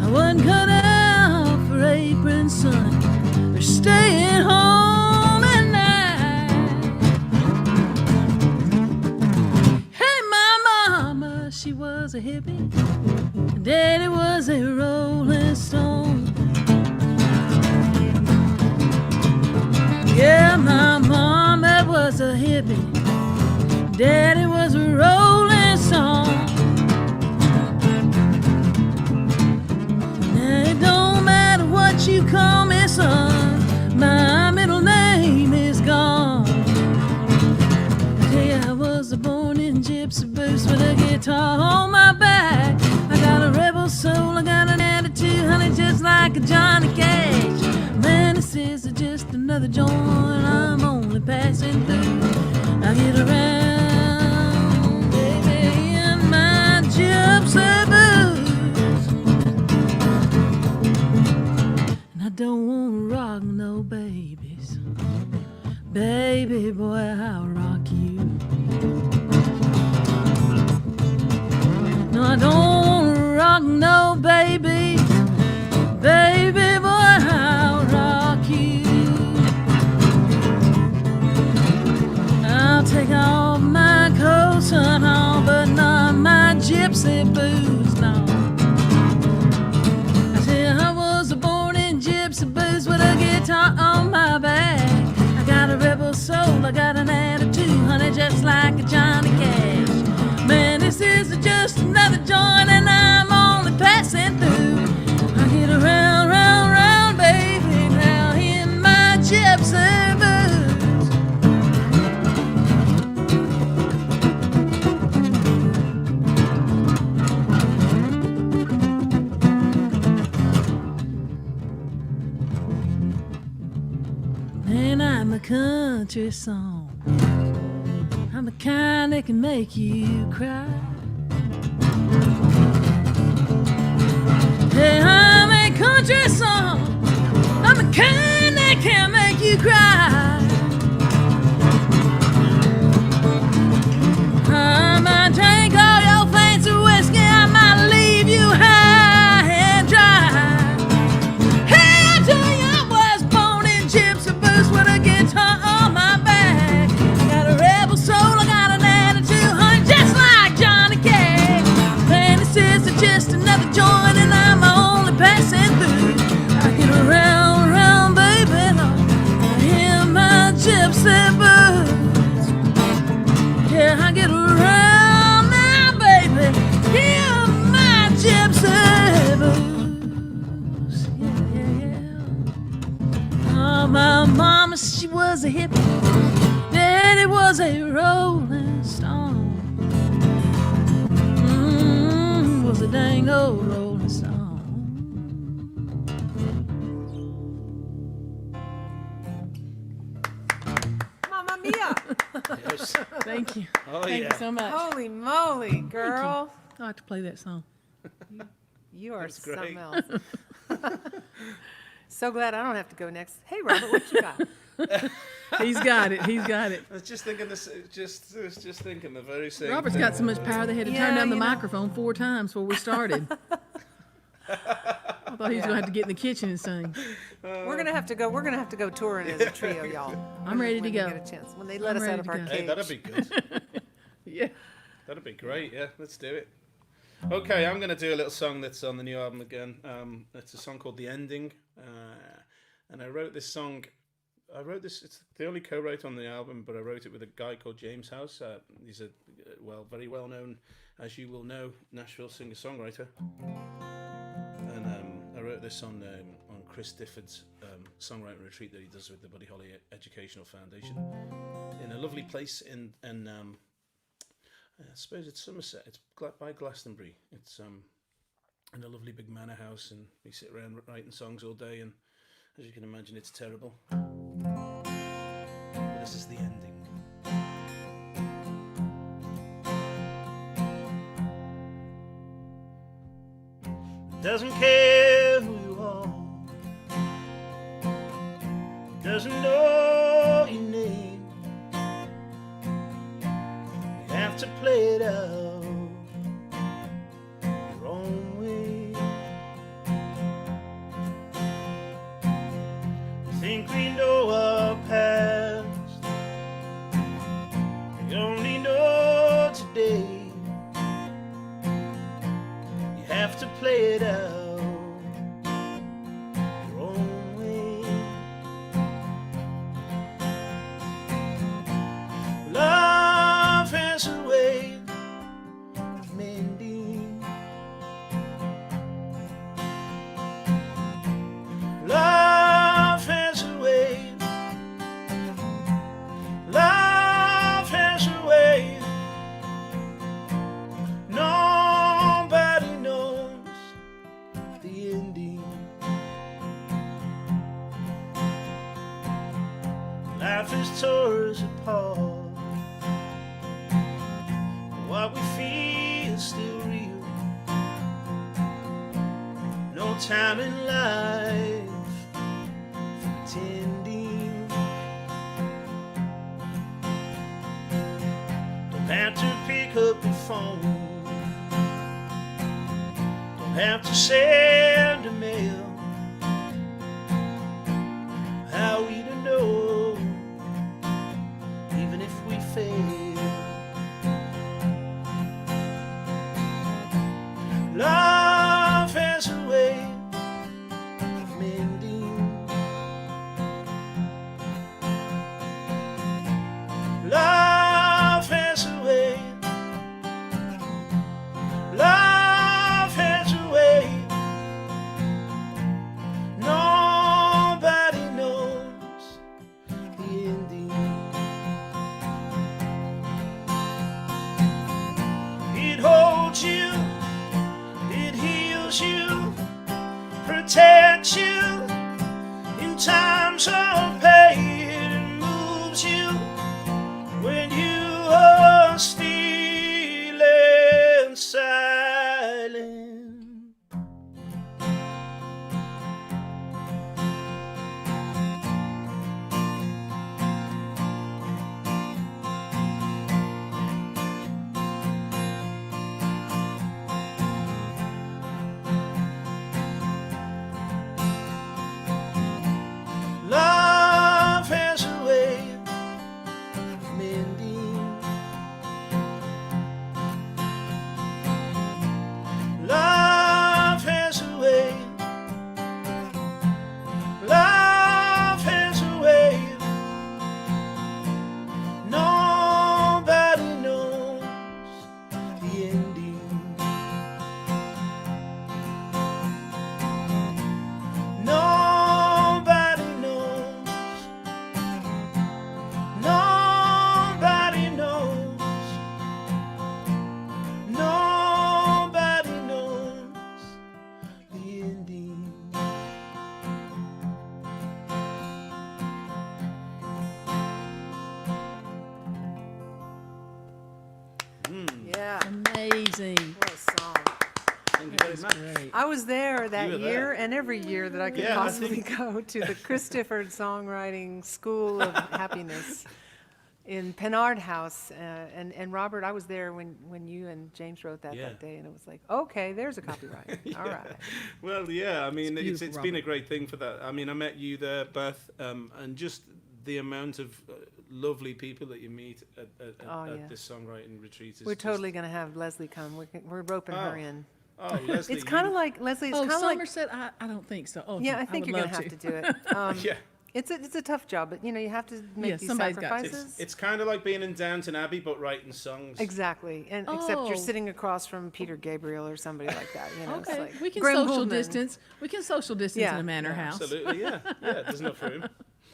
I wasn't cut out for apron sun or staying home at night. Hey, my mama, she was a hippie, and Daddy was a rolling stone. Yeah, my mama was a hippie, Daddy was a rolling stone. Now it don't matter what you call me, son, my middle name is gone. Hey, I was born in gypsy boots with a guitar on my back. I got a rebel soul, I got an attitude, honey, just like a Johnny Cash. Man, this is just another joint, I'm only passing through. I get around, baby, in my gypsy boots, and I don't want to rock no babies. Baby boy, I'll rock you. No, I don't want to rock no babies. Baby boy, I'll rock you. I'll take off my coat and all, but not my gypsy boots, no. I said I was born in gypsy boots with a guitar on my back. I got a rebel soul, I got an attitude, honey, just like a Johnny Cash. Man, this is just another joint, and I'm only passing through. I get around, round, round, baby, now in my gypsy boots. Man, I'm a country song. I'm the kind that can make you cry. Hey, I'm a country song. I'm the kind that can make you cry. I might drink all your fancy whiskey, I might leave you high and dry. Hey, I tell you, I was born in gypsy boots with a guitar on my back. Got a rebel soul, I got an attitude, honey, just like Johnny Cash. Man, this is just another joint, and I'm only passing through. I get around, round, baby, in my gypsy boots. Yeah, I get around now, baby, in my gypsy boots. my mama, she was a hippie. Daddy was a rolling stone. Was a dang old rolling stone. Mamma mia! Yes. Thank you. Oh, Thank yeah. you so much. Holy moly, girl. I like to play that song. You are That's great. something else. So glad I don't have to go next. Hey, Robert, what you got? He's got it. He's got it. I was just thinking this. Just thinking the very same. Robert's thing. got so much power they had to turn down the microphone 4 times before we started. I thought he was gonna have to get in the kitchen and sing. We're gonna have to go. We're gonna have to go touring as a trio, y'all. I'm ready to when go. We get a chance. When they let us out of our cage. Hey, that'd be good. Yeah. That'd be great. Yeah, let's do it. Okay, I'm gonna do a little song that's on the new album again. It's a song called "The Ending," and I wrote this song. It's the only co-write on the album, but I wrote it with a guy called James House. He's a very well known, as you will know, Nashville singer-songwriter. And I wrote this on Chris Difford's songwriting retreat that he does with the Buddy Holly Educational Foundation in a lovely place in I suppose it's Somerset. It's by Glastonbury. It's in a lovely big manor house, and we sit around writing songs all day, and as you can imagine, it's terrible. But this is the ending. Doesn't care who you are, doesn't know your name. You have to play it out your own way. We think we know our past, we only know today. You have to play it out your own way. Love has a way of mending. Love has a way. Love has a way. Nobody knows the ending. Life has tore us apart. What we feel is still real. No time in life for pretending. Don't have to pick up the phone. Don't have to send a mail. How we to know, even if we fail. Love has a way of mending. Love has a way. Love has a way. Nobody knows the ending. It holds you, it heals you, protects you in times of pain, and moves you when you are still and silent. Love very much. I was there that You were year there. and every year that I could Yeah, I possibly go to the Chris Difford Songwriting School of Happiness in Pennard House. And Robert, I was there when you and James wrote that day, and it was like, okay, there's a copyright. All right. Well, yeah, I mean, It's it's beautiful, been a Robert. great thing for that. I mean, I met you there, Beth, and just the amount of lovely people that you meet at this songwriting retreat is We're totally going to have Leslie come. We're roping her in. Oh, Leslie. It's kind of like, Leslie, it's Oh, kind of like... Somerset? I don't think so. Oh, Yeah, I think would you're going to love have to do it. Yeah. It's a tough job, but, you have to make these sacrifices. It's kind of like being in Downton Abbey, but writing songs. Exactly, and except you're Oh. sitting across from Peter Gabriel or somebody like that. It's Okay, like we can Graham social Gouldman. distance. We can social distance in a manor house. Absolutely, yeah. There's enough room.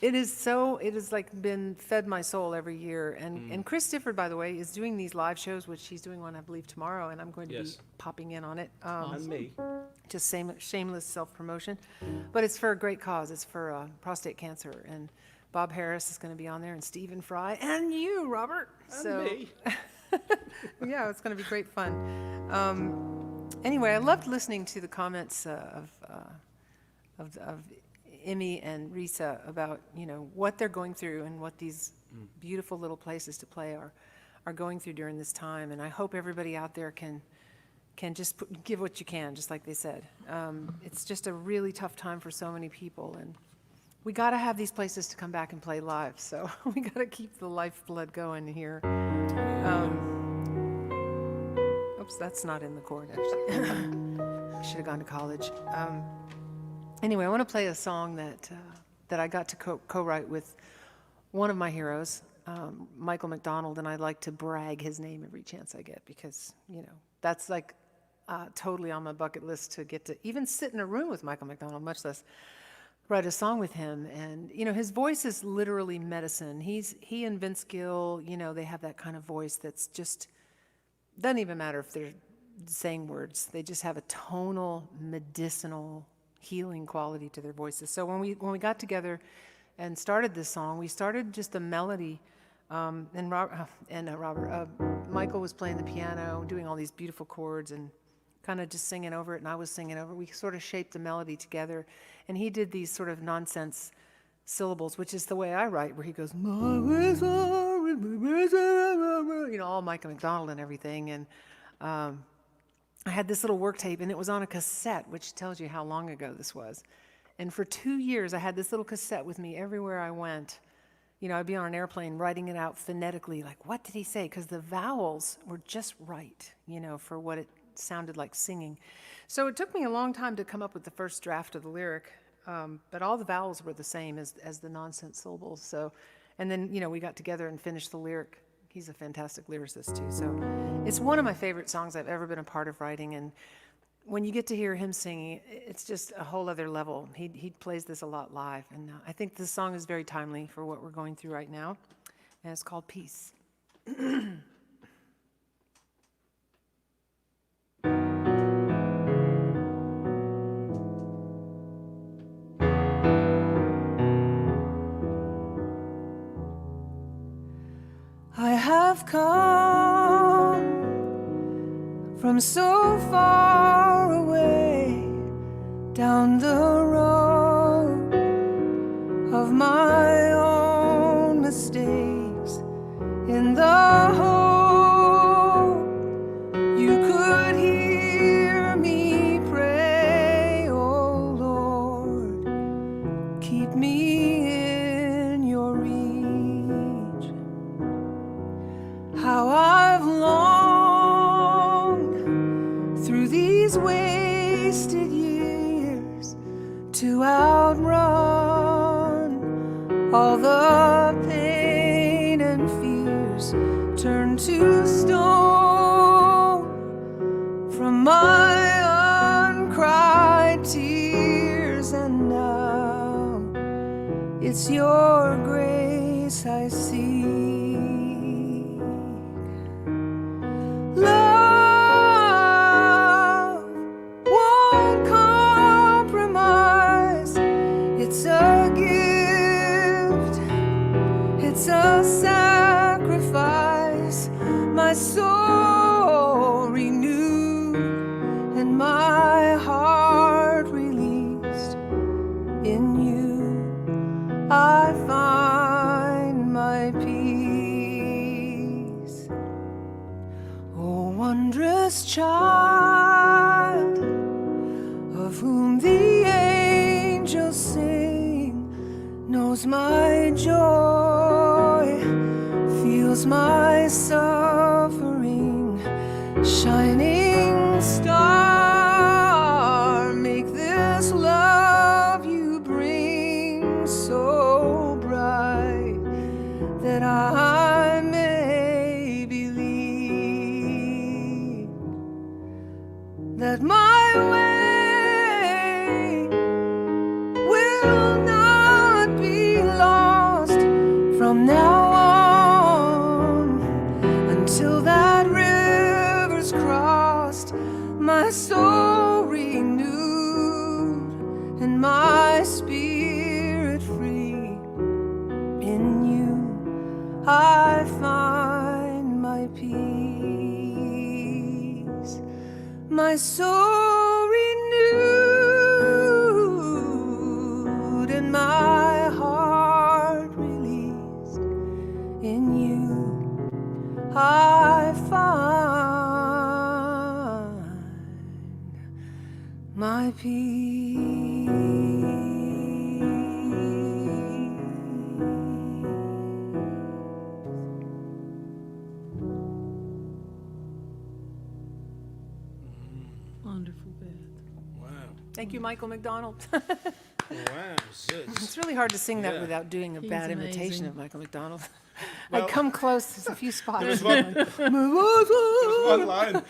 It has like been fed my soul every year. And Chris Difford, by the way, is doing these live shows, which he's doing one, I believe, tomorrow, and I'm going to be popping in on it. And me. Just shameless self-promotion. But it's for a great cause. It's for prostate cancer. And Bob Harris is going to be on there, and Stephen Fry, and you, Robert. And me. Yeah, it's going to be great fun. Anyway, I loved listening to the comments of Emmy and Risa about what they're going through and what these beautiful little places to play are going through during this time. And I hope everybody out there can just give what you can, just like they said. It's just a really tough time for so many people, and we got to have these places to come back and play live. So we got to keep the lifeblood going here. Oops, that's not in the chord, actually. I should have gone to college. Anyway, I want to play a song that I got to co-write with one of my heroes, Michael McDonald, and I like to brag his name every chance I get because, that's like totally on my bucket list to get to even sit in a room with Michael McDonald, much less write a song with him. And, his voice is literally medicine. He and Vince Gill, they have that kind of voice that's just, doesn't even matter if they're saying words. They just have a tonal, medicinal, healing quality to their voices. So when we got together and started this song, we started just a melody, and Michael was playing the piano, doing all these beautiful chords and kind of just singing over it, and I was singing over it. We sort of shaped the melody together, and he did these sort of nonsense syllables, which is the way I write, where he goes, all Michael McDonald and everything. And I had this little work tape, and it was on a cassette, which tells you how long ago this was. And for 2 years, I had this little cassette with me everywhere I went. I'd be on an airplane writing it out phonetically, like, what did he say? Because the vowels were just right, for what it sounded like singing. So it took me a long time to come up with the first draft of the lyric, but all the vowels were the same as the nonsense syllables. So, and then, we got together and finished the lyric. He's a fantastic lyricist, too. So it's one of my favorite songs I've ever been a part of writing. And when you get to hear him singing, it's just a whole other level. He plays this a lot live. And I think this song is very timely for what we're going through right now. And it's called Peace. I have come from so far away down the road of my own mistakes, in the hope you could hear me pray. Oh Lord, keep me in your reach. How I've longed through these wasted years to outrun all the pain and fears, turn to stone from my uncried tears. And now it's your grace I seek. Love won't compromise. It's a gift, it's a sacrifice. My soul renewed and my precious child, of whom the angels sing, knows my joy, feels my suffering. Shining star, make this love you bring so bright that I may believe that my way will not be lost from now on until that river's crossed, my soul renewed and my spirit free. In you I find my peace, my soul renewed and my heart released. In you I find my peace. Wonderful, Beth. Wow. Thank you, Michael McDonald. Wow. It's really hard to sing that without doing a He's bad imitation amazing. of Michael McDonald. Well, I come close. There's a few spots. There was one, there was one line.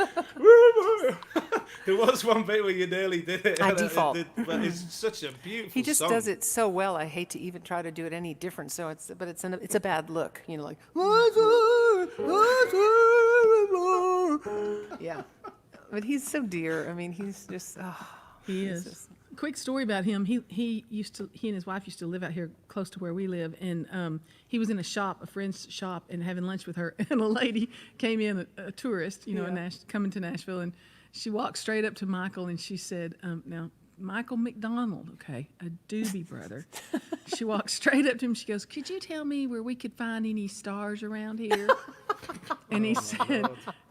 There was one bit where you nearly did it. I and default. But it's such a beautiful He just song. does it so well. I hate to even try to do it any different. So it's a bad look. You know, like yeah. But he's so dear. I mean, he's just. He is. Quick story about him. He and his wife used to live out here close to where we live, and he was in a friend's shop, and having lunch with her, and a lady came in, a tourist, coming to Nashville, and she walked straight up to Michael, and she said, "Now, Michael McDonald, okay, a doobie brother." She walked straight up to him. She goes, "Could you tell me where we could find any stars around here?" And he said,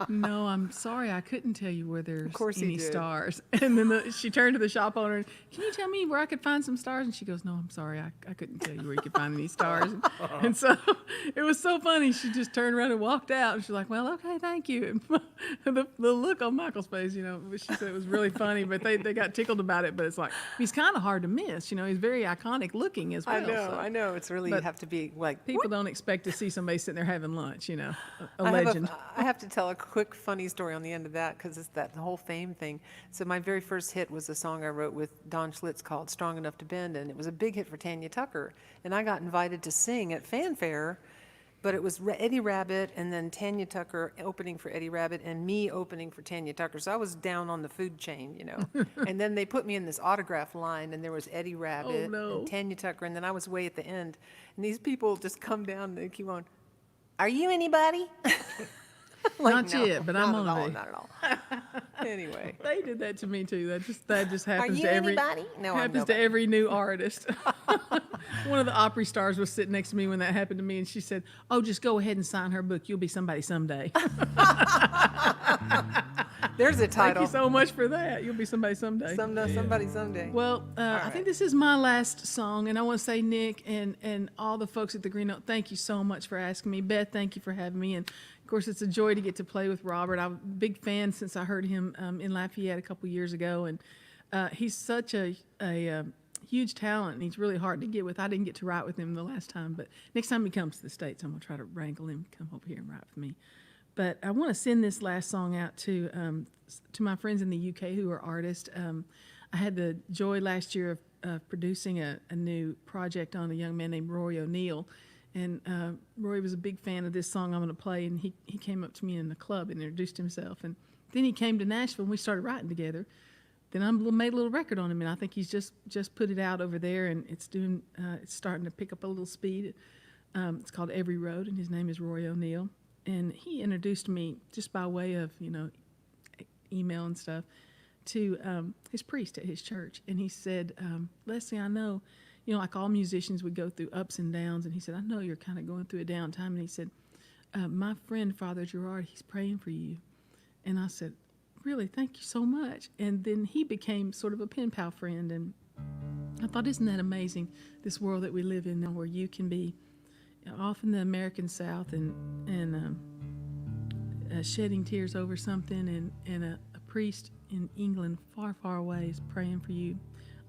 "No, I'm sorry, I couldn't tell you where there's any stars." And then she turned to the shop owner, "Can you tell me where I could find some stars?" And she goes, "No, I'm sorry, I couldn't tell you where you could find any stars." And so it was so funny. She just turned around and walked out. And she's like, "Well, okay, thank you." And the look on Michael's face, she said it was really funny, but they got tickled about it. But it's like, he's kind of hard to miss. He's very iconic looking as well. I know. It's really, you have to be like. People don't expect to see somebody sitting there having lunch, a legend. I have to tell a quick funny story on the end of that because it's that whole fame thing. So my very first hit was a song I wrote with Don Schlitz called "Strong Enough to Bend," and it was a big hit for Tanya Tucker. And I got invited to sing at Fanfare, but it was Eddie Rabbitt and then Tanya Tucker opening for Eddie Rabbitt and me opening for Tanya Tucker. So I was down on the food chain, And then they put me in this autograph line, and there was Eddie Rabbitt and Tanya Tucker, and then I was way at the end. And these people just come down and they keep on, "Are you anybody?" Not yet, but I'm on it. Not at all. Anyway, they did that to me too. That just happens to anybody? No, happens to every new artist. One of the Opry stars was sitting next to me when that happened to me, and she said, "Oh, just go ahead and sign her book. You'll be somebody someday." There's a title. Thank you so much for that. You'll be somebody someday. Somebody someday. Well, I think this is my last song, and I want to say, Nick and all the folks at the Green Note, thank you so much for asking me. Beth, thank you for having me, and of course, it's a joy to get to play with Robert. I'm a big fan since I heard him in Lafayette a couple years ago, and he's such a huge talent, and he's really hard to get with. I didn't get to write with him the last time, but next time he comes to the States, I'm going to try to wrangle him to come over here and write with me. But I want to send this last song out to my friends in the UK who are artists. I had the joy last year of producing a new project on a young man named Roy O'Neill. And Roy was a big fan of this song I'm going to play, and he came up to me in the club and introduced himself. And then he came to Nashville, and we started writing together. Then I made a little record on him, and I think he's just put it out over there, and it's starting to pick up a little speed. It's called Every Road, and his name is Roy O'Neill. And he introduced me just by way of email and stuff to his priest at his church, and he said, "Leslie, I know." Like all musicians, we go through ups and downs. And he said, "I know you're kind of going through a downtime." And he said, "My friend, Father Gerard, he's praying for you." And I said, really, thank you so much. And then he became sort of a pen pal friend. And I thought, isn't that amazing, this world that we live in now, where you can be off in the American South and shedding tears over something, and a priest in England far, far away is praying for you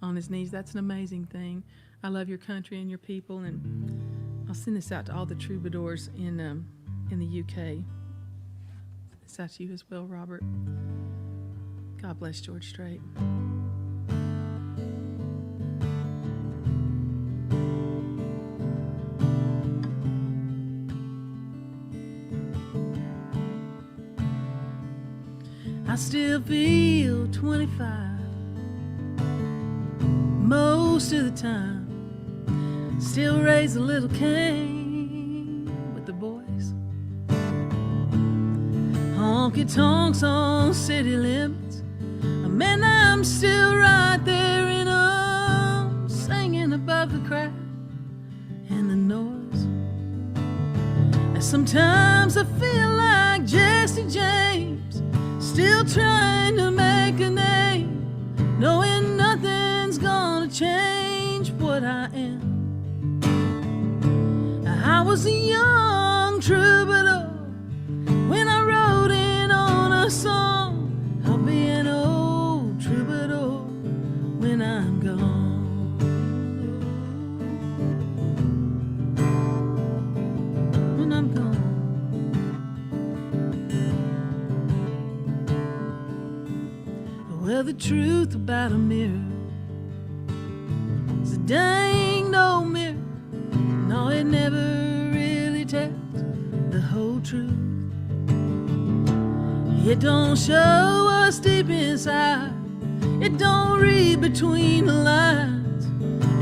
on his knees. That's an amazing thing. I love your country and your people, and I'll send this out to all the troubadours in the UK. It's out to you as well, Robert. God bless George Strait. I still feel 25 most of the time. Still raise a little Cain with the boys. Honky tonks on city limits. Man, I'm still right there in 'em, singing above the crack and the noise. And sometimes I feel like Jesse James, still trying to make a name, knowing nothing's gonna change what I am. I was a young troubadour when I wrote in on a song. I'll be an old troubadour when I'm gone. When I'm gone. Well, the truth about a mirror is a dang old mirror. No, it never really tells the whole truth. It don't show us deep inside. It don't read between the lines.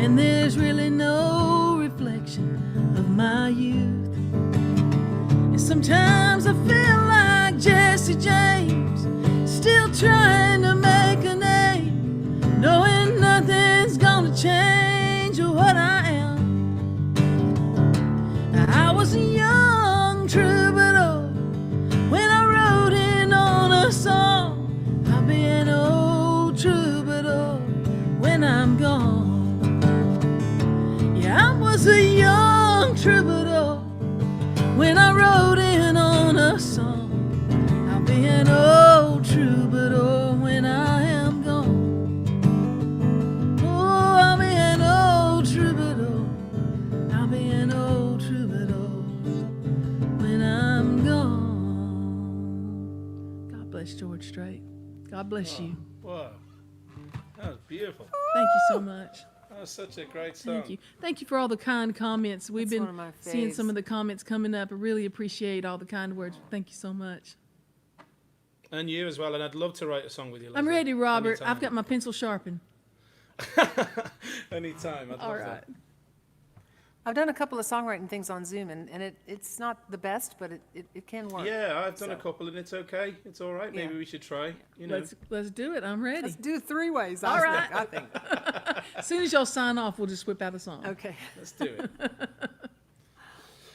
And there's really no reflection of my youth. And sometimes I feel like Jesse James, still trying to make a name, knowing nothing's gonna change what I am. I was a young troubadour when I wrote in on a song. I'll be an old troubadour when I'm gone. Yeah, I was a young troubadour when I wrote in on a song. I'll be an old troubadour when I am gone. Oh, I'll be an old troubadour. I'll be an old troubadour when I'm gone. God bless George Strait. God bless you. Wow. That was beautiful. Thank you so much. That was such a great song. Thank you. Thank you for all the kind comments. We've That's been one of my seeing faves. some of the comments coming up. I really appreciate all the kind words. Thank you so much. And you as well, and I'd love to write a song with you, Leslie. I'm ready, Robert. Anytime. I've got my pencil sharpened. Anytime. I'd All love right. that. I've done a couple of songwriting things on Zoom, and it's not the best, but it can work. Yeah, I've done a couple, and it's okay. It's all right. Maybe Yeah. we should try. You know. Let's do it. I'm ready. Let's do 3 ways. All right. I think. As soon as y'all sign off, we'll just whip out a song. Okay. Let's do it.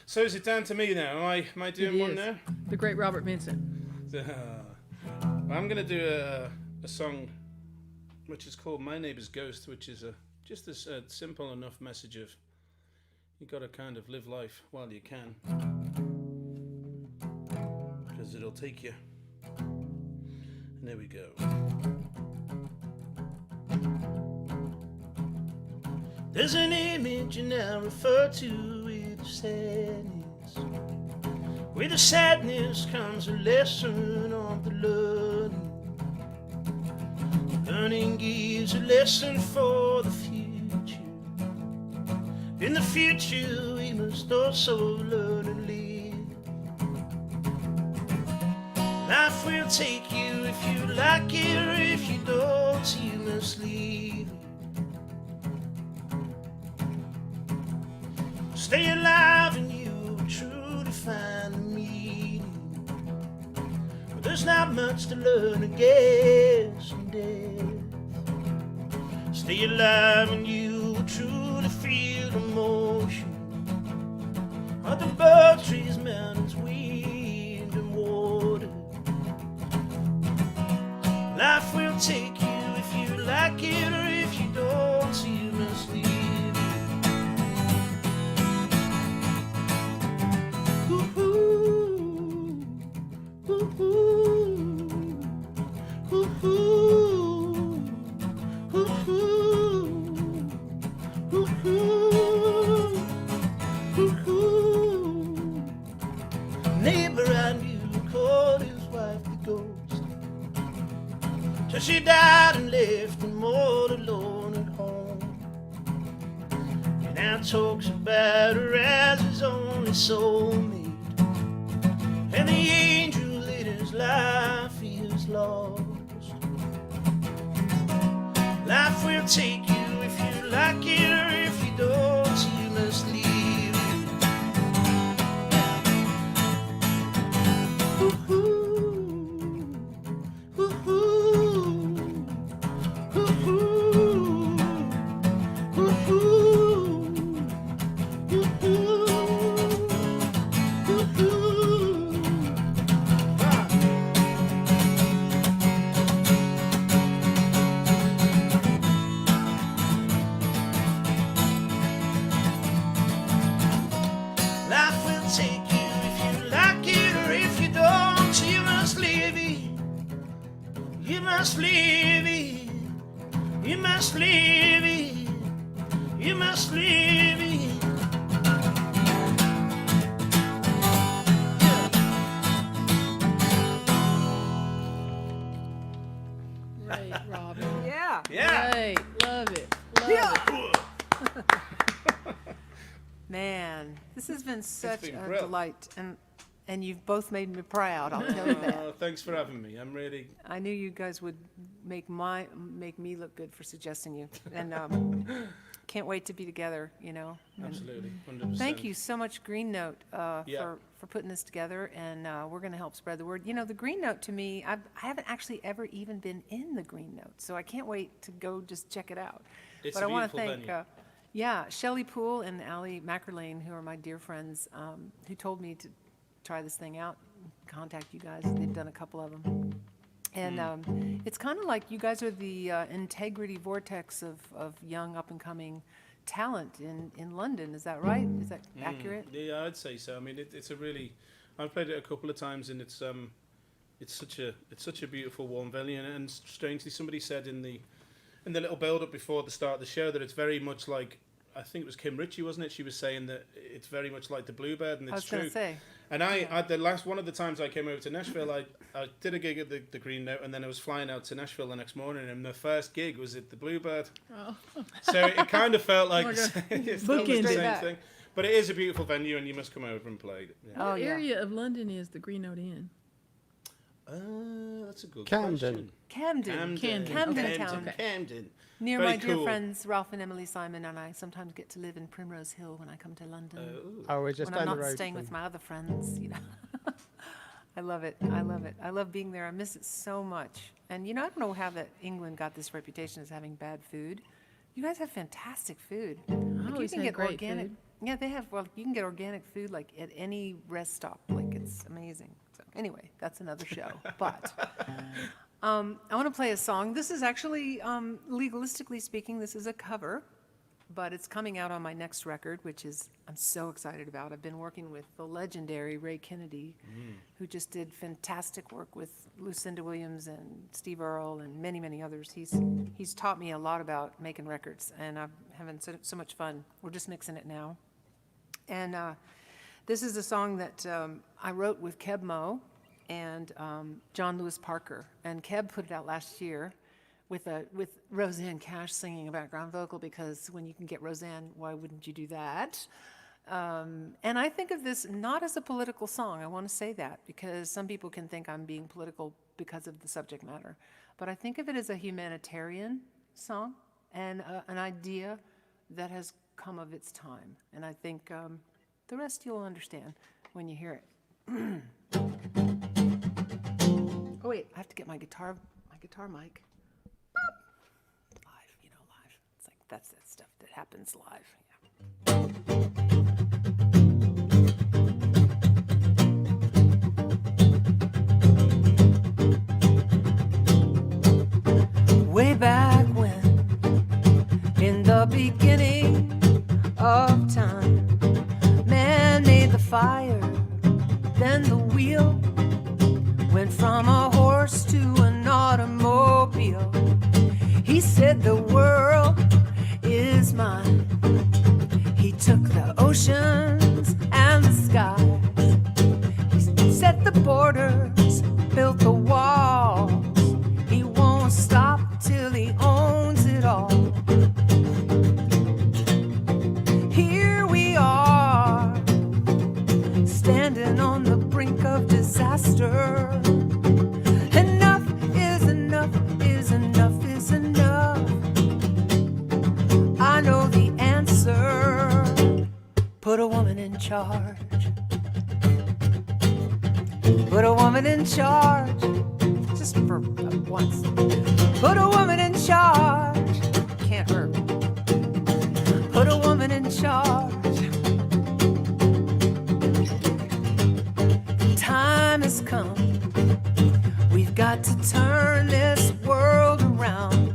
So is it down to me now? Am I doing It one is. now? The great Robert Vincent. I'm going to do a song which is called My Neighbor's Ghost, which is just a simple enough message of you got to kind of live life while you can, because it'll take you. And there we go. There's an image you now refer to with sadness. With the sadness comes a lesson of the learning. Learning gives a lesson for the future. In the future we must also learn to live. Life will take you if you like it, or if you don't, you must leave. Stay alive and you will truly find the meaning. But there's not much to learn, I guess, from death. Stay alive and you will truly feel the motion of the birds, trees, mountains, wind and water. Life will take you if you like it, or if you don't, so you must leave it. Ooh-hoo, ooh-hoo, ooh-hoo, ooh-hoo, ooh-hoo, ooh-hoo. Neighbor I knew called his wife the ghost, till she died and left him all alone at home. And now talks about her as his only soulmate, and the angel in his life he is lost. Life will take you if you like it, or if you don't, so you must leave it. Life will take you if you like it, or if you don't, so you must leave it. You must leave it. You must leave it. You must leave it. Great, Robert. Yeah. Yeah. Great. Love it. Love it. Man, this has been such been a brilliant. delight, and you've both made me proud. I'll tell you that. Oh, thanks for having me. I'm really. I knew you guys would make me look good for suggesting you, and can't wait to be together. You know. And Absolutely, 100%. thank you so much, Green Note, Yeah. for putting this together, and we're going to help spread the word. You know, the Green Note to me, I haven't actually ever even been in the Green Note, so I can't wait to go just check it out. It's but a I want to beautiful thank. venue. Yeah, Shelley Poole and Allie Mackerlane, who are my dear friends, who told me to try this thing out, contact you guys. They've done a couple of them. And it's kind of like you guys are the integrity vortex of young up-and-coming talent in London. Is that right? Is that accurate? Yeah, I'd say so. I mean, it's a really. I've played it a couple of times, and it's such a beautiful, warm venue. And strangely, somebody said in the little build-up before the start of the show that it's very much like, I think it was Kim Ritchie, wasn't it? She was saying that it's very much like the Bluebird, and it's I was true. going to say. And one of the times I came over to Nashville, I did a gig at the Green Note, and then I was flying out to Nashville the next morning, and the first gig was at the Bluebird. Oh. So it kind of felt like Oh it's not the Bookended. same thing. But it is a beautiful venue, and you must come over and play. Yeah. What area of London is the Green Note in? That's a good Camden. question. Camden Okay. town. Okay. Camden. Near Very my dear cool. friends Ralph and Emily Simon, and I sometimes get to live in Primrose Hill when I come to London. Oh, we're just when I'm down the not road staying from- with my other friends, you know. I love it. I love it. I love being there. I miss it so much. And you know, I don't know how that England got this reputation as having bad food. You guys have fantastic food. Like, always had great food. Yeah, they have. Well, you can get organic food like at any rest stop. Like it's amazing. So anyway, that's another show. But I want to play a song. This is actually, legalistically speaking, this is a cover, but it's coming out on my next record, which is I'm so excited about. I've been working with the legendary Ray Kennedy, who just did fantastic work with Lucinda Williams and Steve Earle and many, many others. He's taught me a lot about making records, and I'm having so much fun. We're just mixing it now. And this is a song that I wrote with Keb Mo and John Lewis Parker. And Keb put it out last year with Roseanne Cash singing a background vocal, because when you can get Roseanne, why wouldn't you do that? And I think of this not as a political song. I want to say that, because some people can think I'm being political because of the subject matter. But I think of it as a humanitarian song and an idea that has come of its time. And I think the rest you'll understand when you hear it. Oh wait, I have to get my guitar mic. Live, you know, live. It's like that's that stuff that happens live. Yeah. the beginning of time. Man made the fire, then the wheel went from a horse to an automobile. He said the world is mine. He took the oceans and the skies. He set the borders, built the walls. He won't stop till he owns it all. Here we are, standing on the brink of disaster. Enough is enough is enough is enough. I know the answer. Put a woman in charge. Put a woman in charge. Just for once. Put a woman in charge. Can't hurt. Put a woman in charge. Time has come. We've got to turn this world around.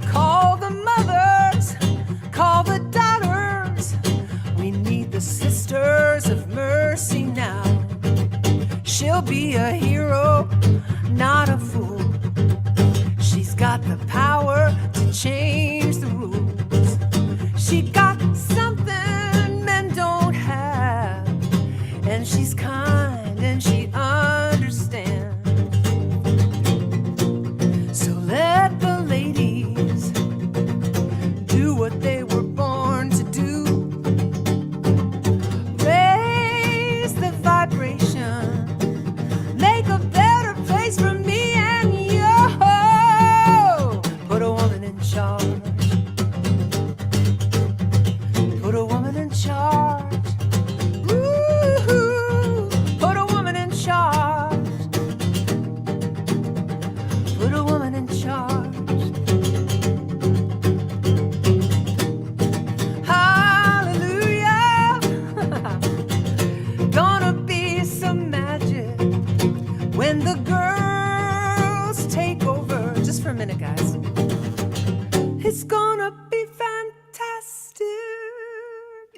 Call the mothers, call the daughters. We need the sisters of mercy now. She'll be a hero, not a fool. She's got the power to change the rules. She got something men don't have, and she's kind and she understands. So let the ladies do what they were born to do. Raise the vibration, make a better place for me and you. Put a woman in charge. Put a woman in charge. Ooh, put a woman in charge. Put a woman in charge. Hallelujah. Gonna be some magic when the girls take over. Just for a minute, guys. It's gonna be fantastic.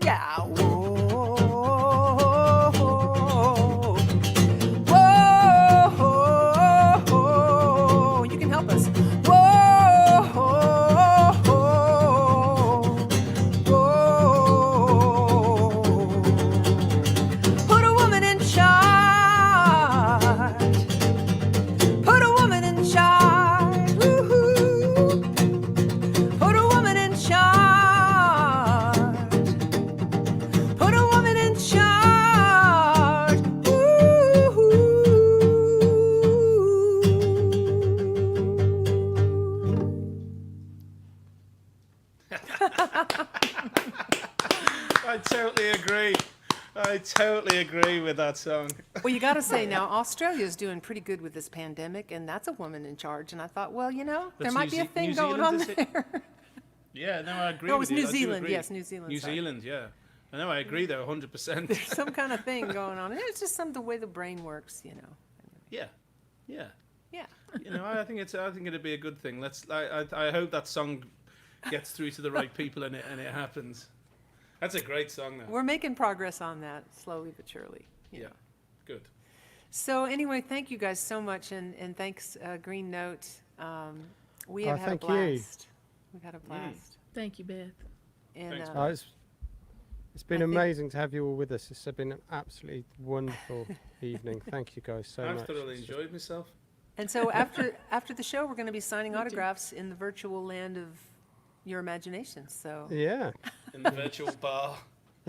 Yeah. Whoa. Whoa. You can help us. Whoa. Whoa. Put a woman in charge. Put a woman in charge. Woo-hoo. Put a woman in charge. Put a woman in charge. Woo-hoo. I totally agree. I totally agree with that song. Well, you got to say now, Australia's doing pretty good with this pandemic, and that's a woman in charge. And I thought, well, you know, there That's might be a thing New going on Zealand, is it? there. Yeah, no, I agree No, it with was you. New I do Zealand. agree. Yes, New Zealand. New sorry. Zealand, yeah. I know, I agree though, 100%. There's some kind of thing going on. It's just the way the brain works, you know. Yeah, yeah. Yeah. You know, I think it'd be a good thing. I hope that song gets through to the right people and it happens. That's a great song, though. We're making progress on that, slowly but surely. you Yeah, know. good. So anyway, thank you guys so much, and thanks, Green Note. We have had a thank you. blast. We've had a blast. Thank you, Beth. And Thanks, it's been amazing to have you all with us. It's been an absolutely wonderful evening. Thank you guys so much. I've thoroughly enjoyed myself. And so after the show, we're going to be signing autographs in the virtual land of your imagination. So yeah, in the virtual bar.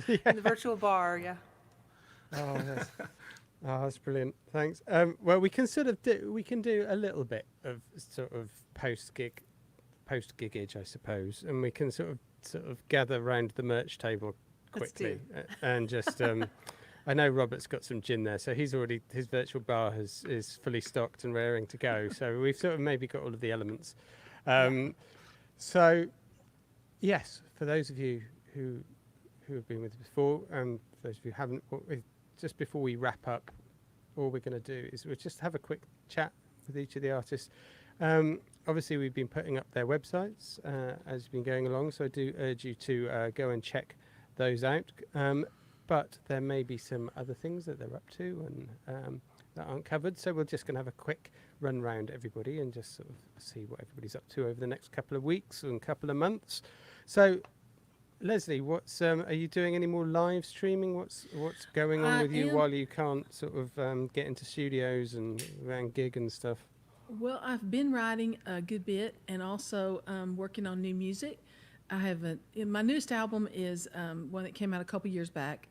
In the virtual bar, yeah. That's brilliant. Thanks. Well, we can do a little bit of sort of post gigage, I suppose, and we can sort of gather around the merch table quickly and just. I know Robert's got some gin there, so his virtual bar is fully stocked and raring to go. So we've sort of maybe got all of the elements. So, yes, for those of you who have been with us before, and those of you who haven't, just before we wrap up, all we're going to do is we'll just have a quick chat with each of the artists. obviously, we've been putting up their websites as you've been going along, so I do urge you to go and check those out. But there may be some other things that they're up to and that aren't covered, so we're just going to have a quick run round everybody and just sort of see what everybody's up to over the next couple of weeks and couple of months. So, Leslie, what's are you doing any more live streaming? What's going on with you while you can't sort of get into studios and gig and stuff? Well, I've been writing a good bit and also working on new music. I have my newest album is one that came out a couple years back.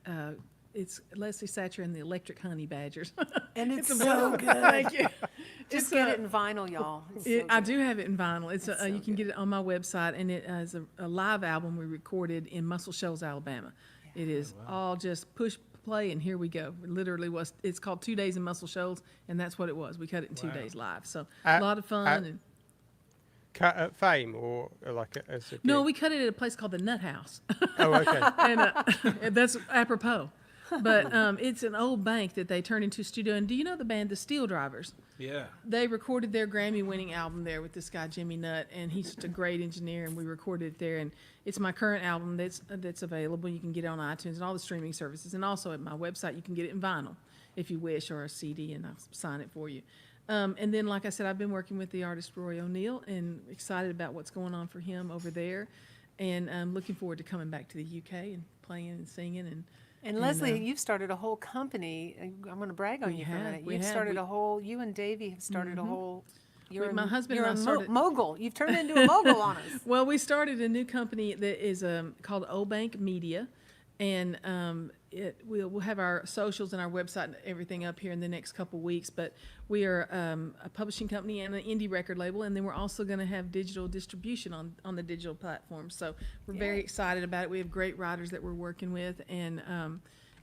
It's Leslie Satcher and the Electric Honey Badgers. And it's a so book. good. Thank you. Just get it in vinyl, y'all. I do have it in vinyl. It's so you can get it on my website, and it is a live album we recorded in Muscle Shoals, Alabama. Yeah. It is all just push play, and here we go. It literally was. It's called 2 Days in Muscle Shoals, and that's what it was. We cut it in 2 days live. So a lot of fun. And cut at Fame or like as a no, we cut it at a place called the Nut House. Oh, okay. And that's apropos. But it's an old bank that they turned into a studio. And do you know the band, the Steel Drivers? Yeah. They recorded their Grammy-winning album there with this guy, Jimmy Nutt, and he's just a great engineer, and we recorded it there. And it's my current album that's available. You can get it on iTunes and all the streaming services. And also at my website, you can get it in vinyl if you wish, or a CD, and I'll sign it for you. And then, like I said, I've been working with the artist Roy O'Neill and excited about what's going on for him over there. And I'm looking forward to coming back to the UK and playing and singing. And Leslie, you've started a whole company. I'm going to brag on you for a minute. You've started a whole, you and Davey have started a whole, my husband you're and I started mogul. You've turned into a mogul on us. Well, we started a new company that is called Old Bank Media. And we'll have our socials and our website and everything up here in the next couple weeks. But we are a publishing company and an indie record label, and then we're also going to have digital distribution on the digital platform. So we're very excited about it. We have great writers that we're working with, and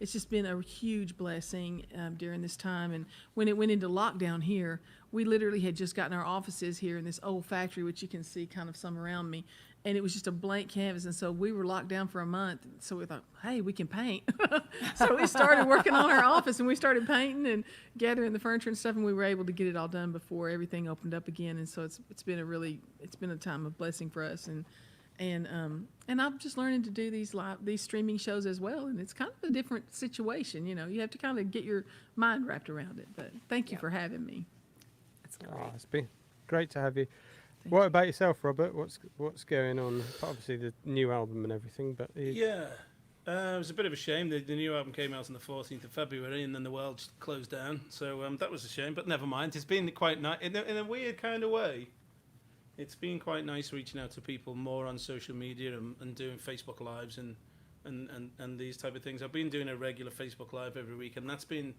it's just been a huge blessing during this time. And when it went into lockdown here, we literally had just gotten our offices here in this old factory, which you can see kind of some around me. And it was just a blank canvas, and so we were locked down for a month. So we thought, hey, we can paint. So we started working on our office, and we started painting and gathering the furniture and stuff, and we were able to get it all done before everything opened up again. And so it's been a time of blessing for us. And I'm just learning to do these streaming shows as well, and it's kind of a different situation. You know, you have to kind of get your mind wrapped around it. But thank you for having me. It's great. Oh, it's been great to have you. What about yourself, Robert? What's going on? Obviously, the new album and everything, but yeah, it was a bit of a shame. The new album came out on the 14th of February, and then the world closed down. So that was a shame, but never mind. It's been quite nice in a weird kind of way. It's been quite nice reaching out to people more on social media and doing Facebook Lives and these type of things. I've been doing a regular Facebook Live every week, and that's been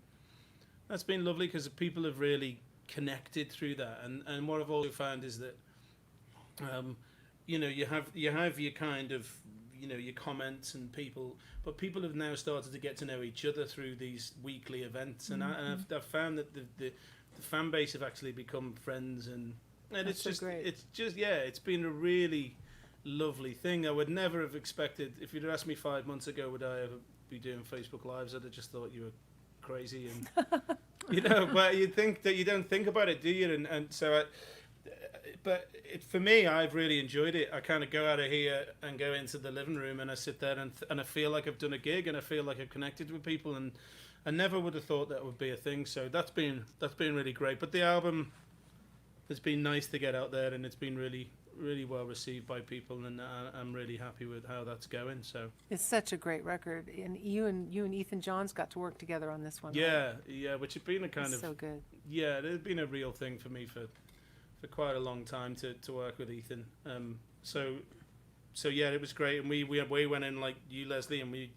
lovely because people have really connected through that. And what I've also found is that. You know, you have your kind of, you know, your comments and people, but people have now started to get to know each other through these weekly events, and I've found that the fan base have actually become friends, and it's just great. It's been a really lovely thing. I would never have expected, if you'd asked me 5 months ago, would I ever be doing Facebook Lives, I'd have just thought you were crazy, and you know, but you think that you don't think about it, do you? And so but for me, I've really enjoyed it. I kind of go out of here and go into the living room, and I sit there and I feel like I've done a gig, and I feel like I've connected with people, and I never would have thought that would be a thing. So that's been really great. But the album has been nice to get out there, and it's been really, really well received by people, and I'm really happy with how that's going. So it's such a great record, and you and Ethan Johns got to work together on this one. Yeah, right? Yeah, which had been a kind of so good. Yeah, it had been a real thing for me for quite a long time to work with Ethan. So yeah, it was great, and we went in like you, Leslie, and we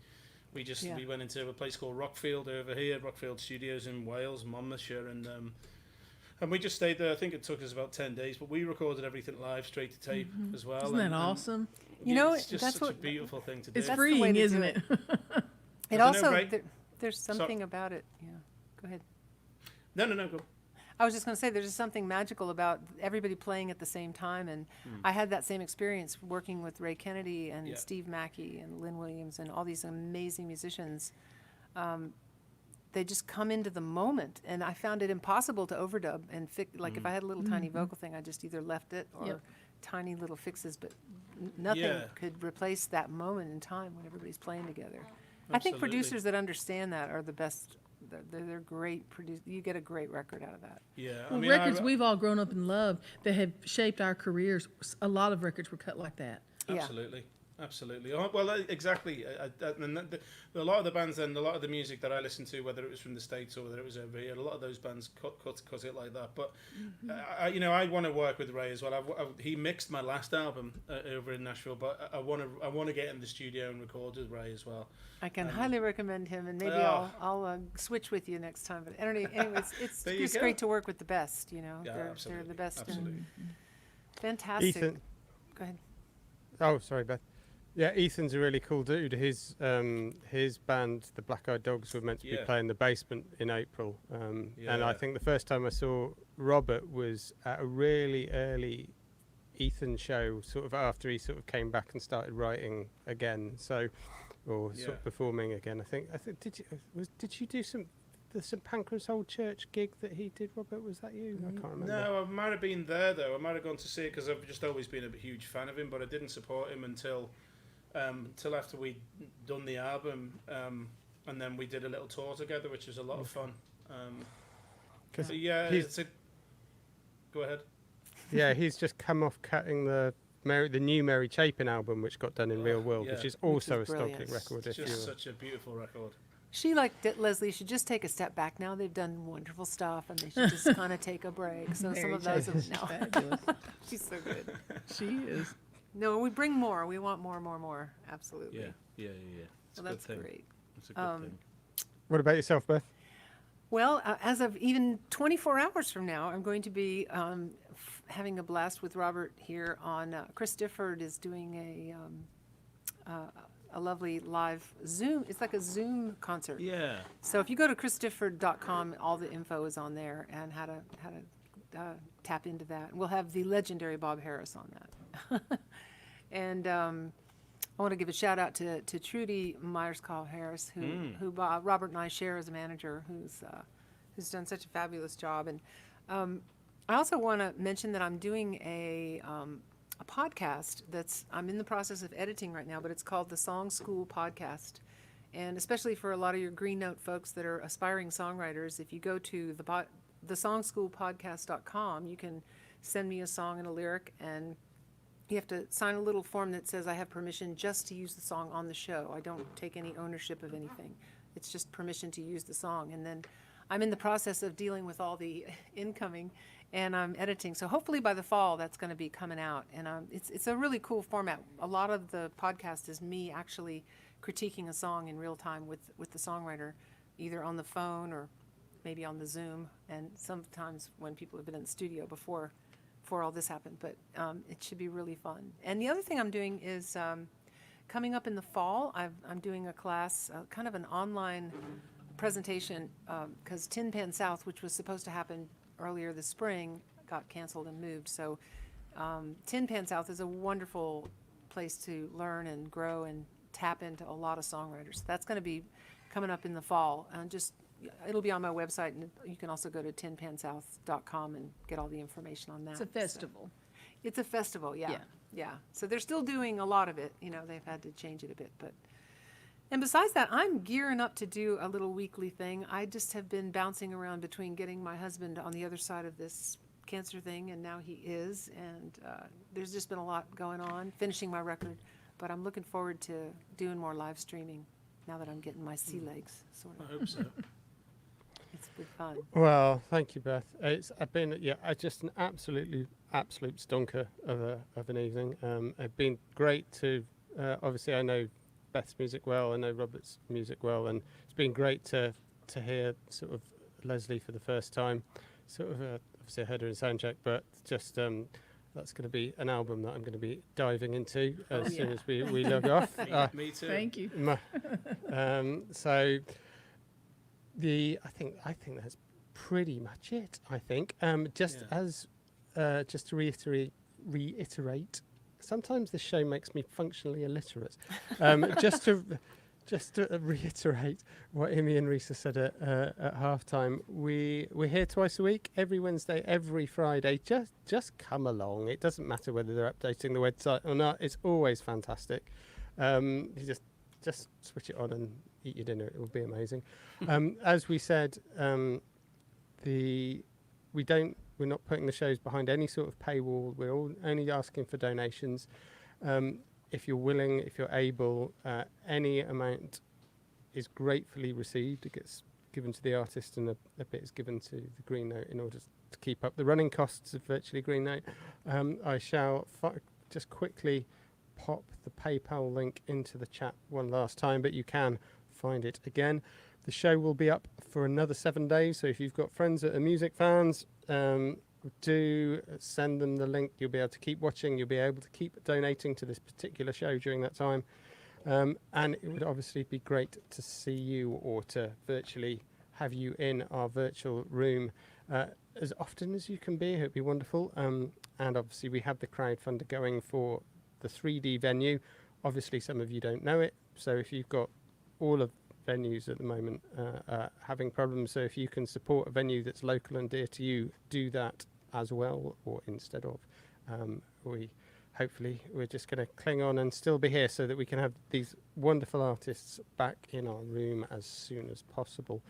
went into a place called Rockfield over here, Rockfield Studios in Wales, Monmouthshire, and we just stayed there. I think it took us about 10 days, but we recorded everything live, straight to tape as well. Isn't that awesome? You know, it's just such a beautiful thing to do. It's freeing, isn't it? It also there's something about it. Yeah, go ahead. No, go. I was just going to say, there's just something magical about everybody playing at the same time, and I had that same experience working with Ray Kennedy and Steve Mackey and Lynn Williams and all these amazing musicians. they just come into the moment, and I found it impossible to overdub and like if I had a little tiny vocal thing, I just either left it or tiny little fixes, but nothing could replace that moment in time when everybody's playing together. I think producers that understand that are the best. They're great you get a great record out of that. Yeah, well, records we've all grown up and loved that have shaped our careers. A lot of records were cut like that. Absolutely. Absolutely. Well, exactly. And a lot of the bands and a lot of the music that I listened to, whether it was from the States or whether it was over here, a lot of those bands cut it like that. But I want to work with Ray as well. He mixed my last album over in Nashville, but I want to get in the studio and record with Ray as well. I can highly recommend him, and maybe I'll switch with you next time. But anyways, it's just great to work with the best. You know, they're the best. Absolutely. Fantastic. Ethan. Go ahead. Oh, sorry, Beth. Yeah, Ethan's a really cool dude. His band, the Black Eyed Dogs, were meant to be playing the Basement in April. And I think the first time I saw Robert was at a really early Ethan show, sort of after he sort of came back and started writing again. Sort of performing again. I think did you do the St Pancras Old Church gig that he did, Robert? Was that you? I can't remember. No, I might have been there though. I might have gone to see it because I've just always been a huge fan of him, but I didn't support him until after we'd done the album, and then we did a little tour together, which was a lot of fun. Go ahead. Yeah, he's just come off cutting the new Mary Chapin album, which got done in Real World, which is also a stalking record. It's just such a beautiful record. She, like Leslie, should just take a step back. Now they've done wonderful stuff, and they should just kind of take a break. So some of those she's so good. She is. No, we bring more. We want more. Absolutely. Yeah. Well, that's great. It's a good thing. What about yourself, Beth? Well, as of even 24 hours from now, I'm going to be having a blast with Robert here on. Chris Difford is doing a lovely live Zoom. It's like a Zoom concert. Yeah. So if you go to chrisdifford.com, all the info is on there and how to tap into that. We'll have the legendary Bob Harris on that. And I want to give a shout out to Trudy Myers-Call-Harris, who Robert and I share as a manager, who's done such a fabulous job. And I also want to mention that I'm doing a podcast I'm in the process of editing right now, but it's called the Song School Podcast. And especially for a lot of your Green Note folks that are aspiring songwriters, if you go to thesongschoolpodcast.com, you can send me a song and a lyric, and you have to sign a little form that says I have permission just to use the song on the show. I don't take any ownership of anything. It's just permission to use the song. And then I'm in the process of dealing with all the incoming, and I'm editing. So hopefully by the fall that's going to be coming out. And it's a really cool format. A lot of the podcast is me actually critiquing a song in real time with the songwriter, either on the phone or maybe on the Zoom, and sometimes when people have been in the studio before all this happened. But it should be really fun. And the other thing I'm doing is coming up in the fall, I'm doing a class, kind of an online presentation, because Tin Pan South, which was supposed to happen earlier this spring, got canceled and moved. So Tin Pan South is a wonderful place to learn and grow and tap into a lot of songwriters. That's going to be coming up in the fall. And it'll be on my website, and you can also go to tinpansouth.com and get all the information on that. It's a festival. So, it's a festival, yeah. So they're still doing a lot of it. They've had to change it a bit, but. And besides that, I'm gearing up to do a little weekly thing. I just have been bouncing around between getting my husband on the other side of this cancer thing, and now he is, and there's just been a lot going on, finishing my record, but I'm looking forward to doing more live streaming now that I'm getting my sea legs, sort of. I hope so. It's been fun. Well, thank you, Beth. It's been just an absolute stonker of an evening. It's been great to obviously I know Beth's music well, I know Robert's music well, and it's been great to hear sort of Leslie for the first time. Sort of obviously I heard her in Soundcheck, but just that's going to be an album that I'm going to be diving into as soon as we log off. Me too. Thank you. So I think that's pretty much it. I think just to reiterate. Sometimes this show makes me functionally illiterate. Just to reiterate what Imi and Risa said at halftime, we're here twice a week, every Wednesday, every Friday. Just come along. It doesn't matter whether they're updating the website or not. It's always fantastic. You just switch it on and eat your dinner. It will be amazing. As we said, we're not putting the shows behind any sort of paywall. We're only asking for donations. If you're willing, if you're able, any amount is gratefully received. It gets given to the artist and a bit is given to the Green Note in order to keep up the running costs of Virtually Green Note. I shall just quickly pop the PayPal link into the chat one last time, but you can find it again. The show will be up for another 7 days, so if you've got friends that are music fans, do send them the link. You'll be able to keep watching. You'll be able to keep donating to this particular show during that time. And it would obviously be great to see you or to virtually have you in our virtual room as often as you can be. It would be wonderful. And obviously we have the crowdfunder going for the 3D venue. Obviously some of you don't know it. So if you've got all of venues at the moment having problems, so if you can support a venue that's local and dear to you, do that as well or instead of. We're just going to cling on and still be here so that we can have these wonderful artists back in our room as soon as possible.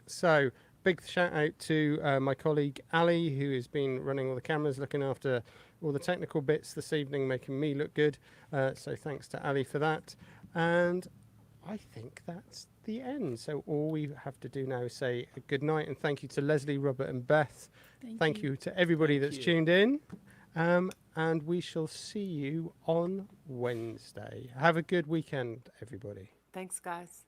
So big shout out to my colleague Ali, who has been running all the cameras, looking after all the technical bits this evening, making me look good. So thanks to Ali for that. And I think that's the end. So all we have to do now is say a good night and thank you to Leslie, Robert and Beth. Thank you to everybody that's tuned in. And we shall see you on Wednesday. Have a good weekend, everybody. Thanks, guys.